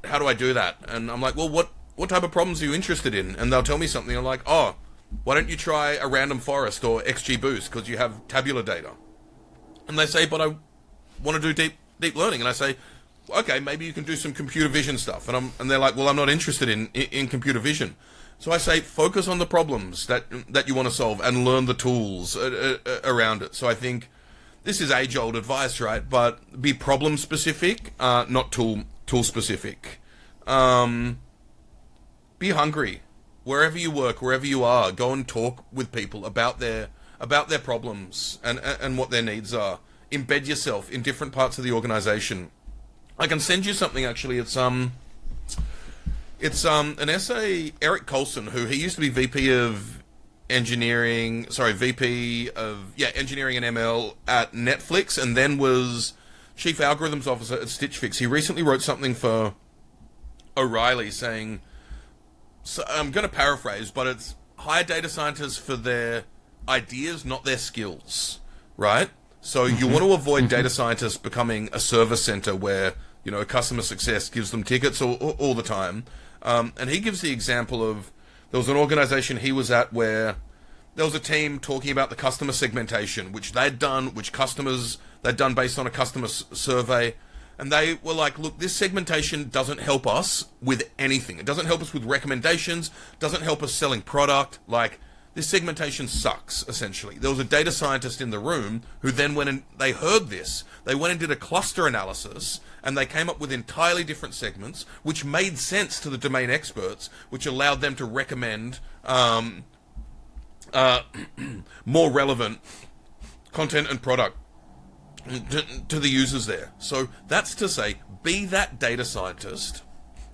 How do I do that? And I'm like, well, what type of problems are you interested in? And they'll tell me something. I'm like, oh, why don't you try a random forest or XGBoost because you have tabular data? And they say, but I want to do deep learning. And I say, okay, maybe you can do some computer vision stuff. And they're like, well, I'm not interested in computer vision. So I say, focus on the problems that you want to solve and learn the tools around it. So I think this is age-old advice, right? But be problem-specific, not tool-specific. Be hungry. Wherever you work, wherever you are, go and talk with people about their problems and what their needs are. Embed yourself in different parts of the organization. I can send you something, actually. It's an essay, Eric Colson, he used to be VP of Engineering and ML at Netflix, and then was Chief Algorithms Officer at Stitch Fix. He recently wrote something for O'Reilly saying, so I'm going to paraphrase, but it's hire data scientists for their ideas, not their skills, right? So you want to avoid data scientists becoming a service center where, customer success gives them tickets all the time. And he gives the example of, there was an organization he was at where there was a team talking about the customer segmentation, which they'd done based on a customer survey. And they were like, look, this segmentation doesn't help us with anything. It doesn't help us with recommendations, doesn't help us selling product. Like, this segmentation sucks, essentially. There was a data scientist in the room who then went and they heard this. They went and did a cluster analysis, and they came up with entirely different segments, which made sense to the domain experts, which allowed them to recommend more relevant content and product to the users there. So that's to say, be that data scientist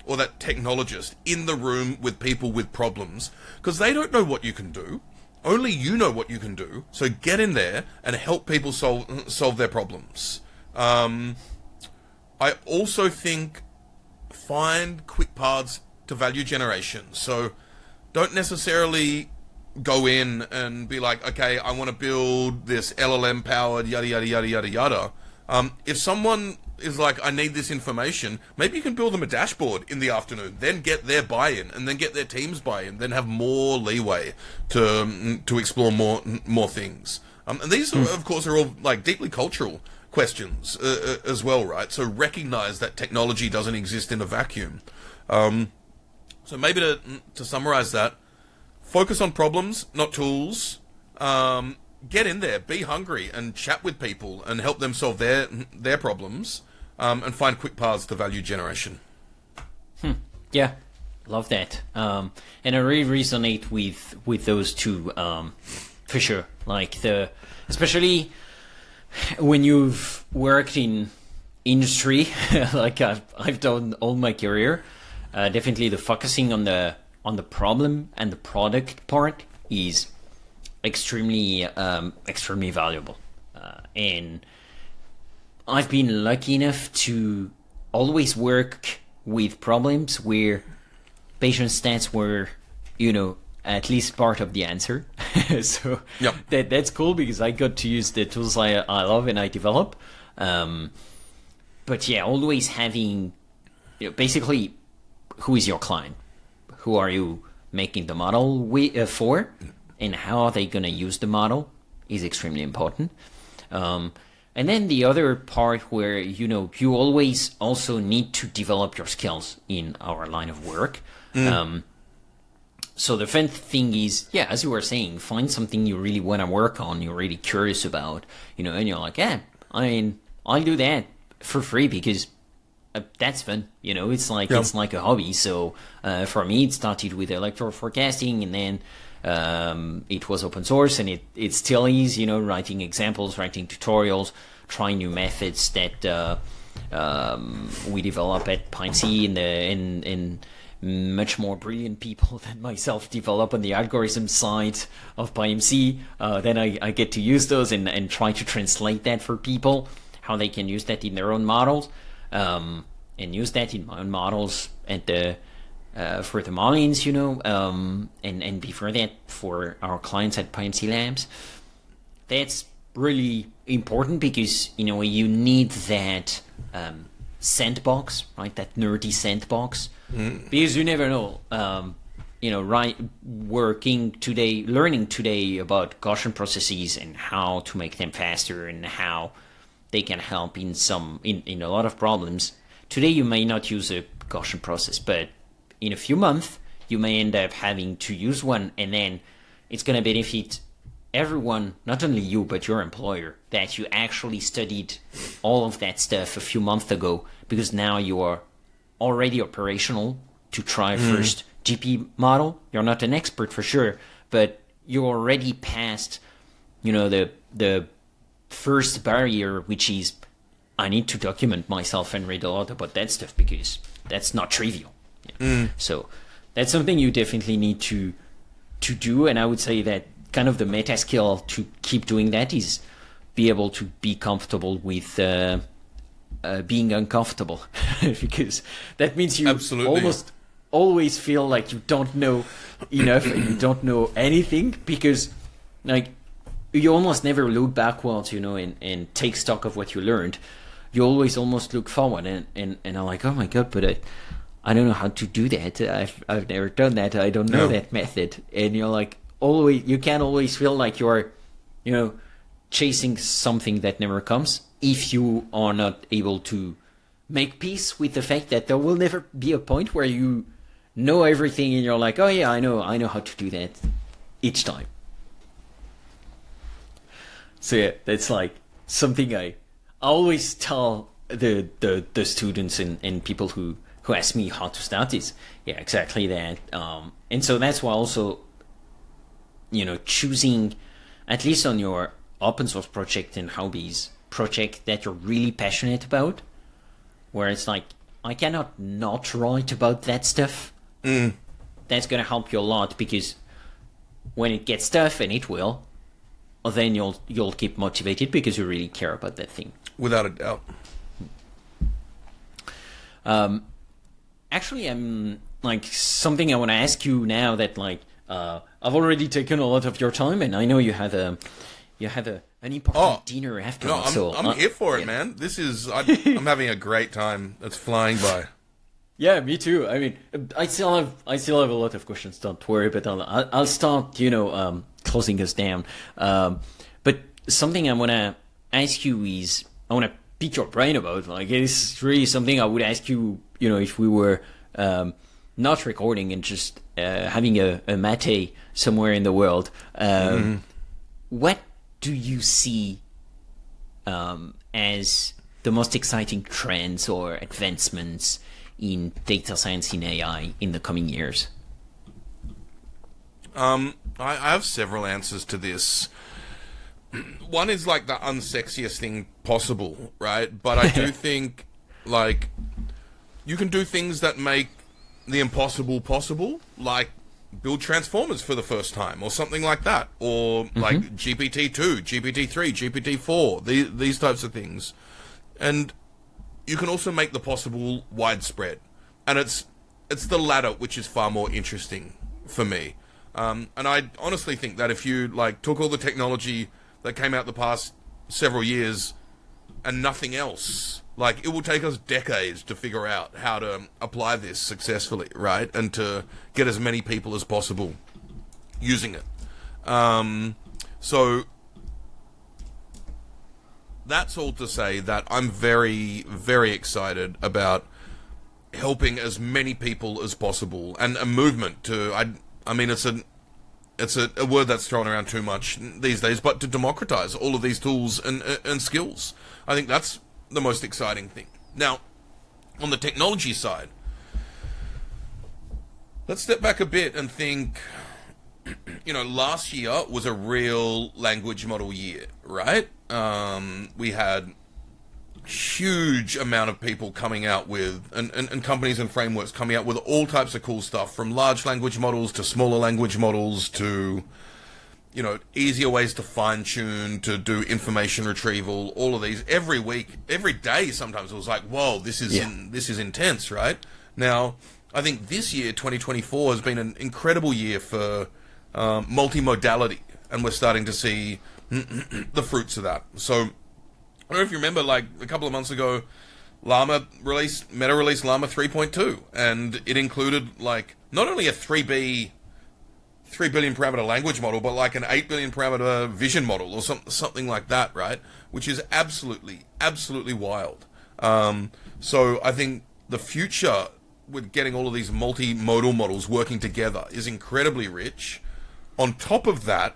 or that technologist in the room with people with problems, because they don't know what you can do. Only you know what you can do. So get in there and help people solve their problems. I also think find quick paths to value generation. So don't necessarily go in and be like, okay, I want to build this LLM-powered yada, yada, yada, yada, yada. If someone is like, I need this information, maybe you can build them a dashboard in the afternoon, then get their buy-in, and then get their team's buy-in, then have more leeway to explore more things. And these, of course, are all like deeply cultural questions as well, right? So recognize that technology doesn't exist in a vacuum. So maybe to summarize that, focus on problems, not tools. Get in there, be hungry, and chat with people and help them solve their problems, and find quick paths to value generation. Yeah, love that. And I really resonate with those two, for sure. Like especially when you've worked in industry, like I've done all my career. Definitely, the focusing on the problem and the product part is extremely valuable. And I've been lucky enough to always work with problems where Bayesian stats were, at least part of the answer. So yep. That's cool because I got to use the tools I love and I develop. But yeah, always having, basically, who is your client? Who are you making the model for? And how are they going to use the model is extremely important. And then the other part where, you always also need to develop your skills in our line of work. So the fun thing is, as you were saying, find something you really want to work on, you're really curious about, and you're like, I'll do that for free because that's fun. It's like it's like a hobby. So for me, it started with electoral forecasting, and then it was open source, and it still is. Writing examples, writing tutorials, trying new methods that we develop at PyMC, and much more brilliant people than myself develop on the algorithm side of PyMC. Then I get to use those and try to translate that for people, how they can use that in their own models, and use that in my own models at for the Marlins, and before that for our clients at PyMC Labs. That's really important because you need that sandbox, right? That nerdy sandbox, because you never know. Learning today about Gaussian processes and how to make them faster and how they can help in a lot of problems. Today you may not use a Gaussian process, but in a few months you may end up having to use one, and then it's going to benefit everyone, not only you, but your employer, that you actually studied all of that stuff a few months ago, because now you are already operational to try first GP model. You're not an expert for sure, but you're already past, the first barrier, which is I need to document myself and read a lot about that stuff because that's not trivial. So that's something you definitely need to do, and I would say that kind of the meta skill to keep doing that is be able to be comfortable with being uncomfortable, because that means you almost always feel like you don't know enough and you don't know anything, because you almost never look backwards, and take stock of what you learned. You always almost look forward and I'm like, oh my god, but I don't know how to do that. I've never done that. I don't know that method. And you're like, you can always feel like you're, chasing something that never comes, if you are not able to make peace with the fact that there will never be a point where you know everything and you're like, oh yeah, I know how to do that each time. So yeah, that's like something I always tell the students and people who ask me how to start is, exactly that. And so that's why also, choosing, at least on your open source project and hobbies project that you're really passionate about, where it's like, I cannot not write about that stuff. That's going to help you a lot, because when it gets tough, and it will, then you'll keep motivated because you really care about that thing. Without a doubt. Actually, I'm something I want to ask you now that I've already taken a lot of your time, and I know you have an important dinner after. No, I'm here for it, man. I'm having a great time. It's flying by. Yeah, me too. I mean, I still have a lot of questions. Don't worry, but I'll start, closing us down. But something I want to ask you is, I want to pick your brain about. It's really something I would ask you, if we were not recording and just having a mate somewhere in the world. What do you see as the most exciting trends or advancements in data science in AI in the coming years? I have several answers to this. One is the unsexiest thing possible, right? But I do think you can do things that make the impossible possible, like build transformers for the first time or something like that, or like GPT-2, GPT-3, GPT-4, these types of things. And you can also make the possible widespread, and it's the latter which is far more interesting for me. And I honestly think that if you took all the technology that came out the past several years and nothing else, it will take us decades to figure out how to apply this successfully, right? And to get as many people as possible using it. So that's all to say that I'm very, very excited about helping as many people as possible, and a movement to, I mean, it's a word that's thrown around too much these days, but to democratize all of these tools and skills. I think that's the most exciting thing. Now, on the technology side, let's step back a bit and think, last year was a real language model year, right? We had huge amount of people coming out with, and companies and frameworks coming out with all types of cool stuff, from large language models to smaller language models to, easier ways to fine-tune, to do information retrieval, all of these. Every week, every day sometimes it was like, whoa, this is intense, right? Now, I think this year, 2024, has been an incredible year for multimodality, and we're starting to see the fruits of that. So, I don't know if you remember, like, a couple of months ago, Meta released Llama 3.2, and it included, like, not only a 3 billion parameter language model, but like an 8 billion parameter vision model, or something like that, right? Which is absolutely wild. So I think the future with getting all of these multimodal models working together is incredibly rich. On top of that,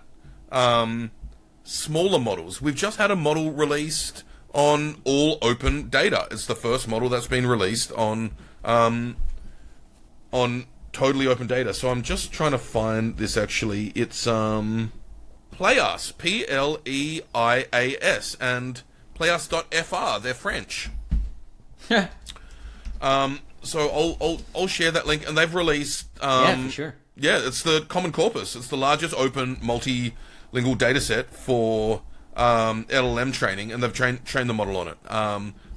smaller models. We've just had a model released on all open data. It's the first model that's been released on totally open data. So I'm just trying to find this actually. It's Pleias, Pleias, and Pleias.fr. They're French. So I'll share that link, and they've released yeah, for sure. Yeah, it's the Common Corpus. It's the largest open multilingual dataset for LLM training, and they've trained the model on it.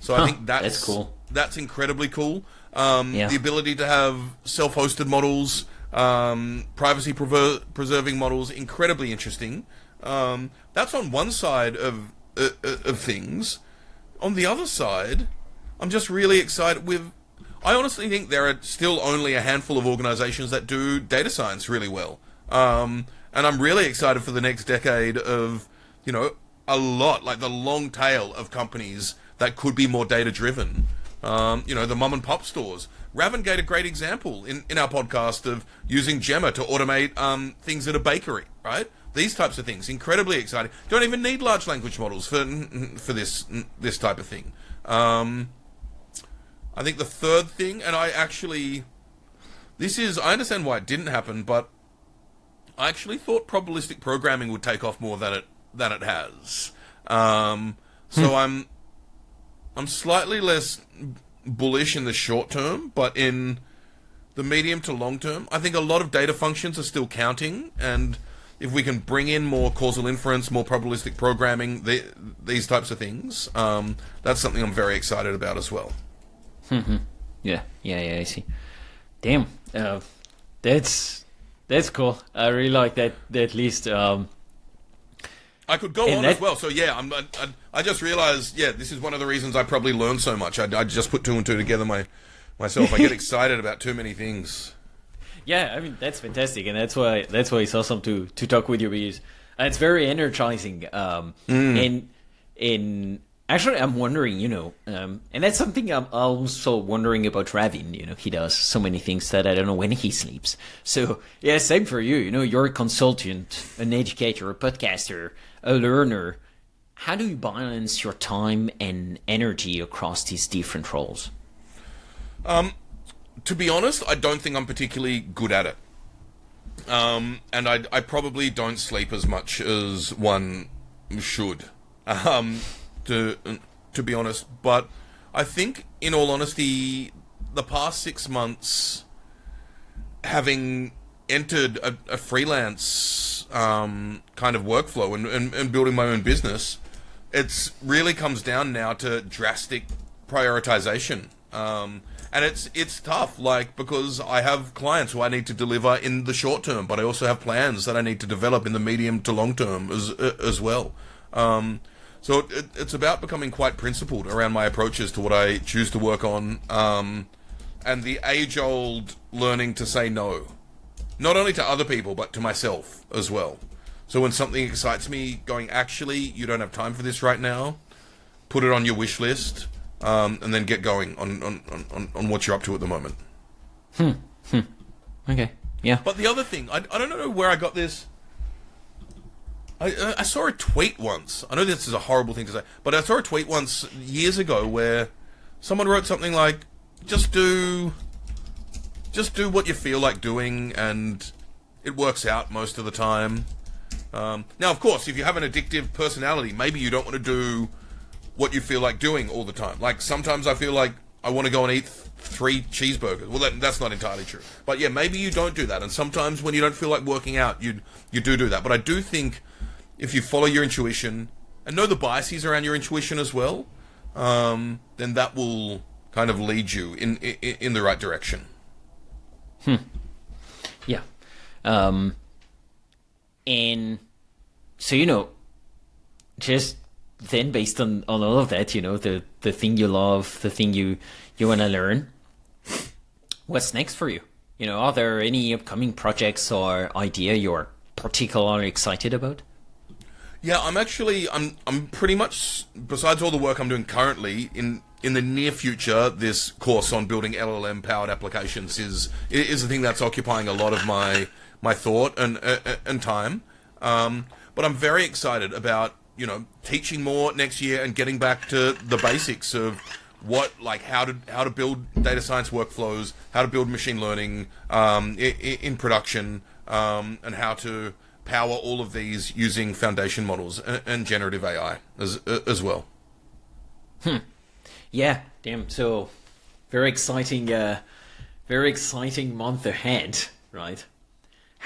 So I think that's cool. That's incredibly cool. The ability to have self-hosted models, privacy preserving models, incredibly interesting. That's on one side of things. On the other side, I'm just really excited with. I honestly think there are still only a handful of organizations that do data science really well. And I'm really excited for the next decade of, a lot, like the long tail of companies that could be more data driven. The mom and pop stores. Ravengate, a great example in our podcast of using Gemma to automate things at a bakery, right? These types of things, incredibly exciting. Don't even need large language models for this type of thing. I think the third thing, and I understand why it didn't happen, but I actually thought probabilistic programming would take off more than it has. So I'm slightly less bullish in the short term, but in the medium to long term, I think a lot of data functions are still counting, and if we can bring in more causal inference, more probabilistic programming, these types of things, that's something I'm very excited about as well. Yeah, I see. Damn, that's cool. I really like that list. I could go on as well. So yeah, I just realized, this is one of the reasons I probably learned so much. I just put two and two together myself. I get excited about too many things. Yeah, I mean, that's fantastic, and that's why it's awesome to talk with you, because it's very energizing. And actually, I'm wondering, and that's something I'm also wondering about Ravin. He does so many things that I don't know when he sleeps. So yeah, same for you. You're a consultant, an educator, a podcaster, a learner. How do you balance your time and energy across these different roles? To be honest, I don't think I'm particularly good at it. And I probably don't sleep as much as one should. To be honest, but I think, in all honesty, the past 6 months, having entered a freelance kind of workflow and building my own business, it's really comes down now to drastic prioritization. And it's tough, because I have clients who I need to deliver in the short term, but I also have plans that I need to develop in the medium to long term as well. So it's about becoming quite principled around my approaches to what I choose to work on, and the age-old learning to say no, not only to other people, but to myself as well. So when something excites me, going, actually, you don't have time for this right now, put it on your wish list, and then get going on what you're up to at the moment. Okay. Yeah. But the other thing, I don't know where I got this. I saw a tweet once. I know this is a horrible thing to say, but I saw a tweet once years ago where someone wrote something like, just do what you feel like doing, and it works out most of the time. Now, of course, if you have an addictive personality, maybe you don't want to do what you feel like doing all the time. Like, sometimes I feel like I want to go and eat 3 cheeseburgers. Well, that's not entirely true. But yeah, maybe you don't do that. And sometimes when you don't feel like working out, you do that. But I do think if you follow your intuition and know the biases around your intuition as well, then that will kind of lead you in the right direction. Yeah. And so, just then based on all of that, the thing you love, the thing you want to learn, what's next for you? Are there any upcoming projects or idea you're particularly excited about? Yeah, I'm pretty much, besides all the work I'm doing currently, in the near future, this course on building LLM-powered applications is the thing that's occupying a lot of my thought and time. But I'm very excited about, teaching more next year and getting back to the basics of how to build data science workflows, how to build machine learning in production, and how to power all of these using foundation models and generative AI as well. Yeah, damn. So very exciting month ahead, right?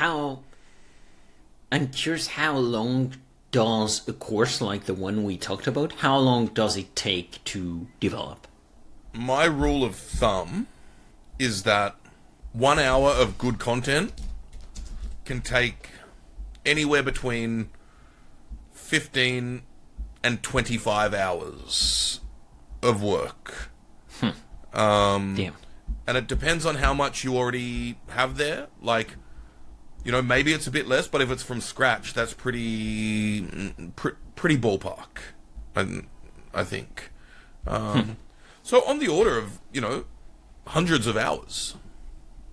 I'm curious, how long does a course like the one we talked about, how long does it take to develop? My rule of thumb is that 1 hour of good content can take anywhere between 15 and 25 hours of work. Damn. And it depends on how much you already have there. Like, maybe it's a bit less, but if it's from scratch, that's pretty ballpark, I think. So on the order of, hundreds of hours.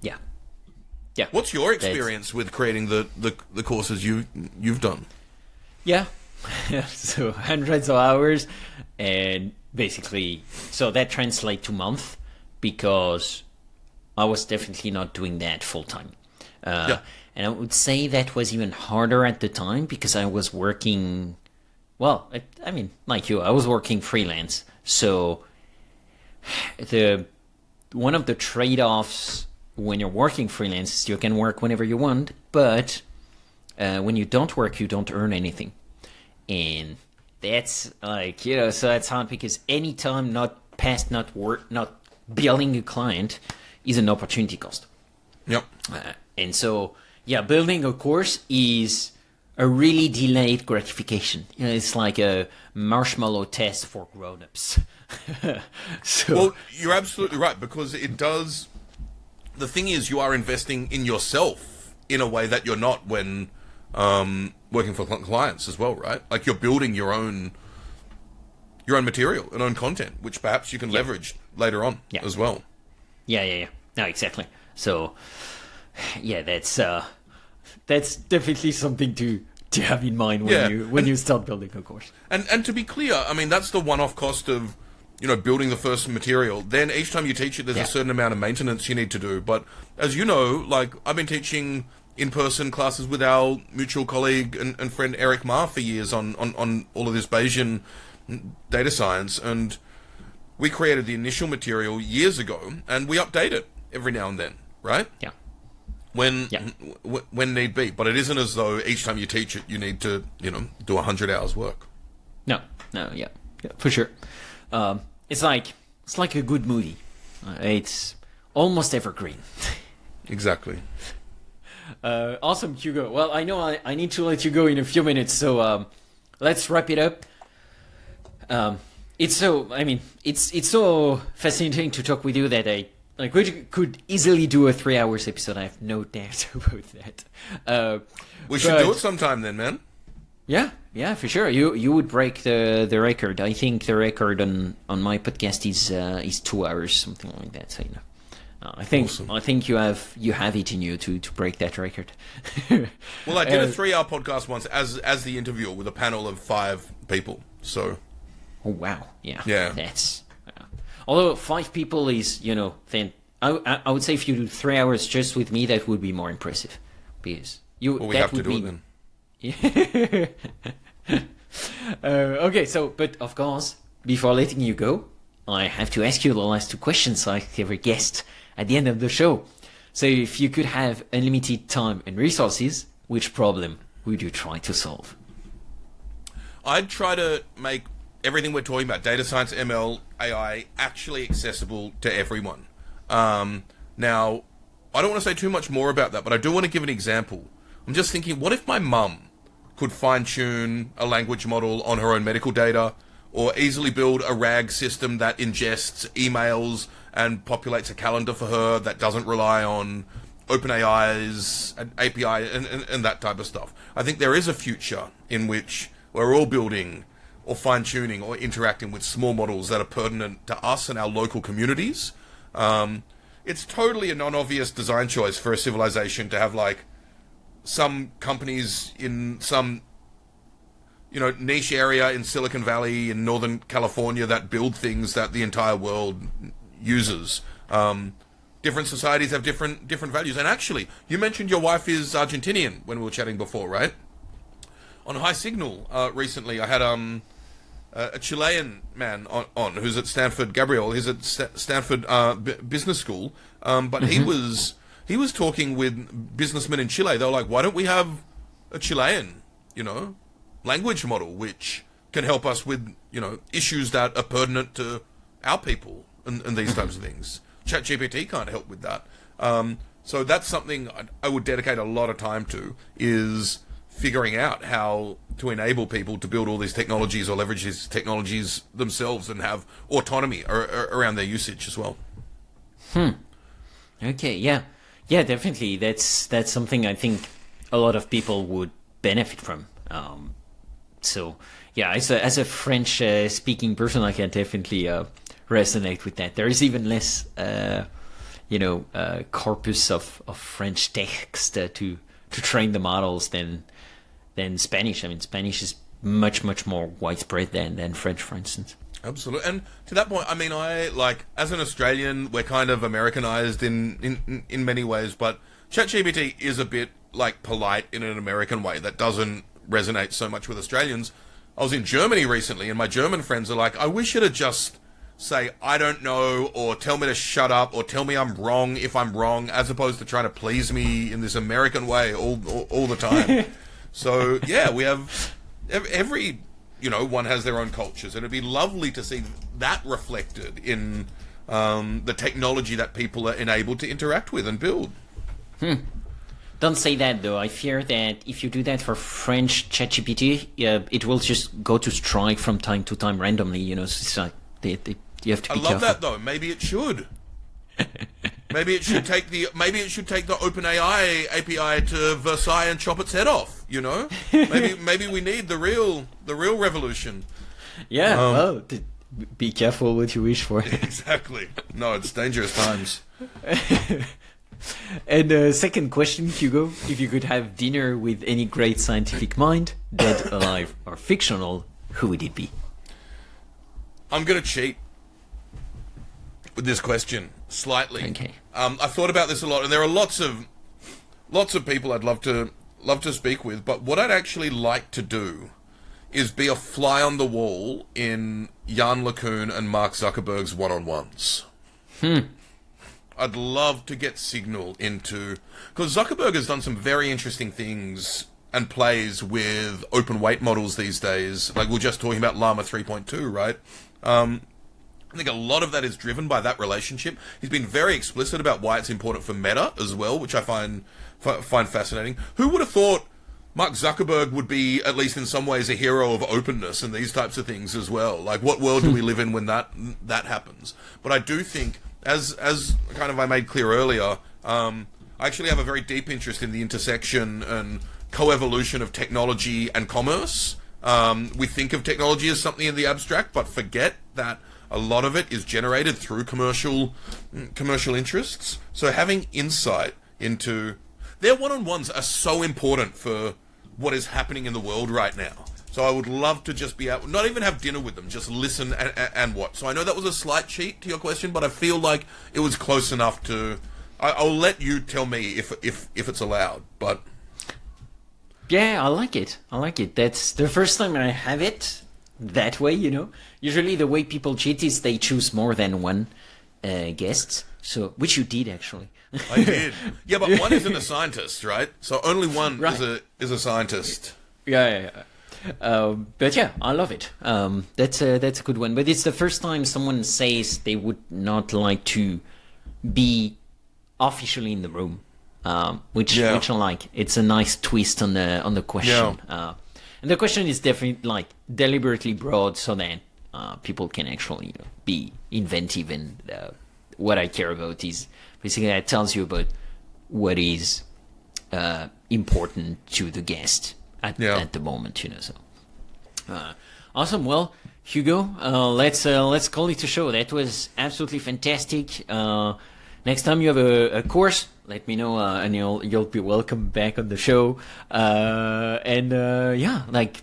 Yeah. Yeah. What's your experience with creating the courses you've done? Yeah. So hundreds of hours, and basically, so that translates to month, because I was definitely not doing that full time. And I would say that was even harder at the time because I was working, well, I mean, like you, I was working freelance. So one of the trade-offs when you're working freelance is you can work whenever you want, but when you don't work, you don't earn anything. And that's like, so that's hard because any time not billing a client is an opportunity cost. Yep. And so, building a course is a really delayed gratification. It's like a marshmallow test for grown-ups. Well, you're absolutely right, because it does. The thing is, you are investing in yourself in a way that you're not when working for clients as well, right? Like, you're building your own material and own content, which perhaps you can leverage later on as well. Yeah. No, exactly. So, that's definitely something to have in mind when you start building a course. And to be clear, I mean, that's the one-off cost of building the first material. Then each time you teach it, there's a certain amount of maintenance you need to do. But as you know, like, I've been teaching in-person classes with our mutual colleague and friend Eric Ma for years on all of this Bayesian data science, and we created the initial material years ago, and we update it every now and then, right? Yeah. When need be. But it isn't as though each time you teach it, you need to, do 100 hours work. No, yeah, for sure. It's like a good movie. It's almost evergreen. Exactly. Awesome, Hugo. Well, I know I need to let you go in a few minutes, so let's wrap it up. It's so fascinating to talk with you that we could easily do a 3 hours episode. I have no doubt about that. We should do it sometime then, man. Yeah, for sure. You would break the record. I think the record on my podcast is 2 hours, something like that. So Awesome. I think you have it in you to break that record. Well, I did a 3-hour podcast once as the interviewer with a panel of 5 people. So, oh wow, yeah, that's. Although 5 people is then I would say if you do 3 hours just with me, that would be more impressive, because We have to do it then. Okay, but of course, before letting you go, I have to ask you the last 2 questions like every guest at the end of the show. So if you could have unlimited time and resources, which problem would you try to solve? I'd try to make everything we're talking about, data science, ML, AI, actually accessible to everyone. Now, I don't want to say too much more about that, but I do want to give an example. I'm just thinking, what if my mum could fine-tune a language model on her own medical data, or easily build a RAG system that ingests emails and populates a calendar for her that doesn't rely on OpenAI's API and that type of stuff. I think there is a future in which we're all building or fine-tuning or interacting with small models that are pertinent to us and our local communities. It's totally a non-obvious design choice for a civilization to have, like, some companies in some niche area in Silicon Valley in Northern California that build things that the entire world uses. Different societies have different values. And actually, you mentioned your wife is Argentinian when we were chatting before, right? On High Signal recently, I had a Chilean man on who's at Stanford. Gabriel, he's at Stanford Business School, but he was talking with businessmen in Chile. They were like, why don't we have a Chilean, language model which can help us with, issues that are pertinent to our people and these types of things. ChatGPT can't help with that. So that's something I would dedicate a lot of time to, is figuring out how to enable people to build all these technologies or leverage these technologies themselves and have autonomy around their usage as well. Okay, yeah, definitely. That's something I think a lot of people would benefit from. So yeah, as a French speaking person, I can definitely resonate with that. There is even less, corpus of French text to train the models than Spanish. I mean, Spanish is much more widespread than French, for instance. Absolutely. And to that point, I mean, as an Australian, we're kind of Americanized in many ways, but ChatGPT is a bit, polite in an American way that doesn't resonate so much with Australians. I was in Germany recently, and my German friends are like, I wish it'd just say, I don't know, or tell me to shut up, or tell me I'm wrong if I'm wrong, as opposed to trying to please me in this American way all the time. So, yeah, we have every... one has their own cultures, and it'd be lovely to see that reflected in the technology that people are enabled to interact with and build. Don't say that, though. I fear that if you do that for French ChatGPT, it will just go to strike from time to time randomly. So it's like you have to be careful. I love that, though. Maybe it should. Maybe it should take the OpenAI API to Versailles and chop its head off. Maybe we need the real revolution. Yeah. Be careful what you wish for. Exactly. No, it's dangerous times. And second question, Hugo: if you could have dinner with any great scientific mind, dead, alive, or fictional, who would it be? I'm gonna cheat with this question slightly. Okay. I've thought about this a lot, and there are lots of people I'd love to speak with. But what I'd actually like to do is be a fly on the wall in Jan LeCun and Mark Zuckerberg's one-on-ones. I'd love to get Signal into... Because Zuckerberg has done some very interesting things and plays with open weight models these days. Like, we were just talking about Llama 3.2, right? I think a lot of that is driven by that relationship. He's been very explicit about why it's important for Meta as well, which I find fascinating. Who would have thought Mark Zuckerberg would be, at least in some ways, a hero of openness and these types of things as well? Like, what world do we live in when that happens? But I do think... As kind of I made clear earlier, I actually have a very deep interest in the intersection and coevolution of technology and commerce. We think of technology as something in the abstract, but forget that a lot of it is generated through commercial interests. So having insight into their one-on-ones are so important for what is happening in the world right now. So I would love to just be able, not even have dinner with them, just listen and watch. So I know that was a slight cheat to your question, but I feel like it was close enough to. I'll let you tell me if it's allowed, but. Yeah, I like it. That's the first time I have it that way, Usually the way people cheat is they choose more than one guest, so which you did actually. I did. Yeah, but one isn't a scientist, right? So only one is a scientist. Yeah. But yeah, I love it. That's a good one. But it's the first time someone says they would not like to be officially in the room, which I like. It's a nice twist on the question. And the question is definitely like deliberately broad so that people can actually be inventive. And what I care about is basically that tells you about what is important to the guest at the moment, So awesome. Well, Hugo, let's call it a show. That was absolutely fantastic. Next time you have a course, let me know, and you'll be welcome back on the show.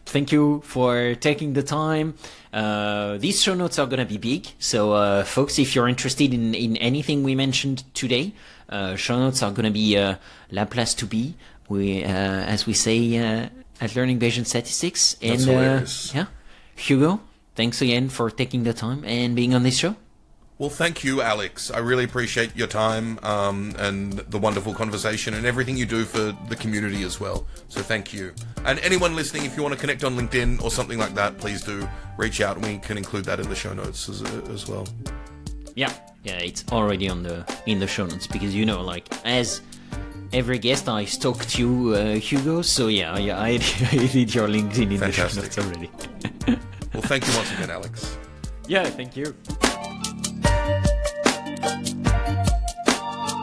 Thank you for taking the time. These show notes are gonna be big, so folks, if you're interested in anything we mentioned today, show notes are gonna be la place to be. We, as we say at Learning Bayesian Statistics. That's hilarious. Hugo, thanks again for taking the time and being on this show. Well, thank you, Alex. I really appreciate your time and the wonderful conversation and everything you do for the community as well. So thank you. And anyone listening, if you want to connect on LinkedIn or something like that, please do reach out and we can include that in the show notes as well. Yeah, it's already in the show notes because as every guest I stalked you, Hugo. So I did your LinkedIn in the show notes already. Well, thank you once again, Alex. Yeah, thank you.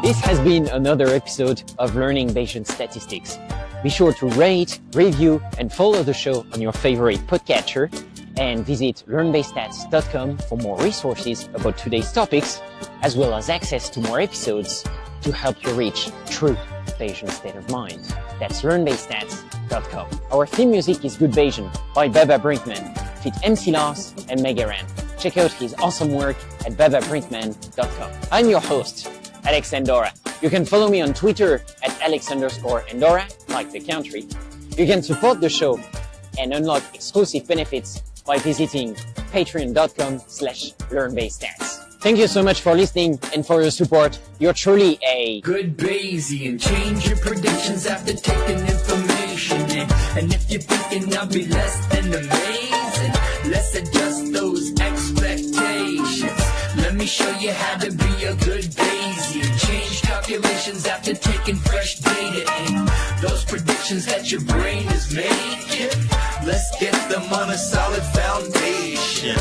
This has been another episode of Learning Bayesian Statistics. Be sure to rate, review, and follow the show on your favorite podcatcher, and visit learnbaystats.com for more resources about today's topics, as well as access to more episodes to help you reach true Bayesian state of mind. That's learnbaystats.com. Our theme music is Good Bayesian by Baba Brinkman, feat. MC Lars and Megaran. Check out his awesome work at bababrinkman.com. I'm your host, Alex Andorra. You can follow me on Twitter at Alex_Andorra, like the country. You can support the show and unlock exclusive benefits by visiting patreon.com/learnbaystats. Thank you so much for listening and for your support. You're truly a good Bayesian. Change your predictions after taking information in. And if you're thinking I'll be less than amazing, let's adjust those expectations. Let me show you how to be a good Bayesian. Change calculations after taking fresh data in. Those predictions that your brain is making, let's get them on a solid foundation.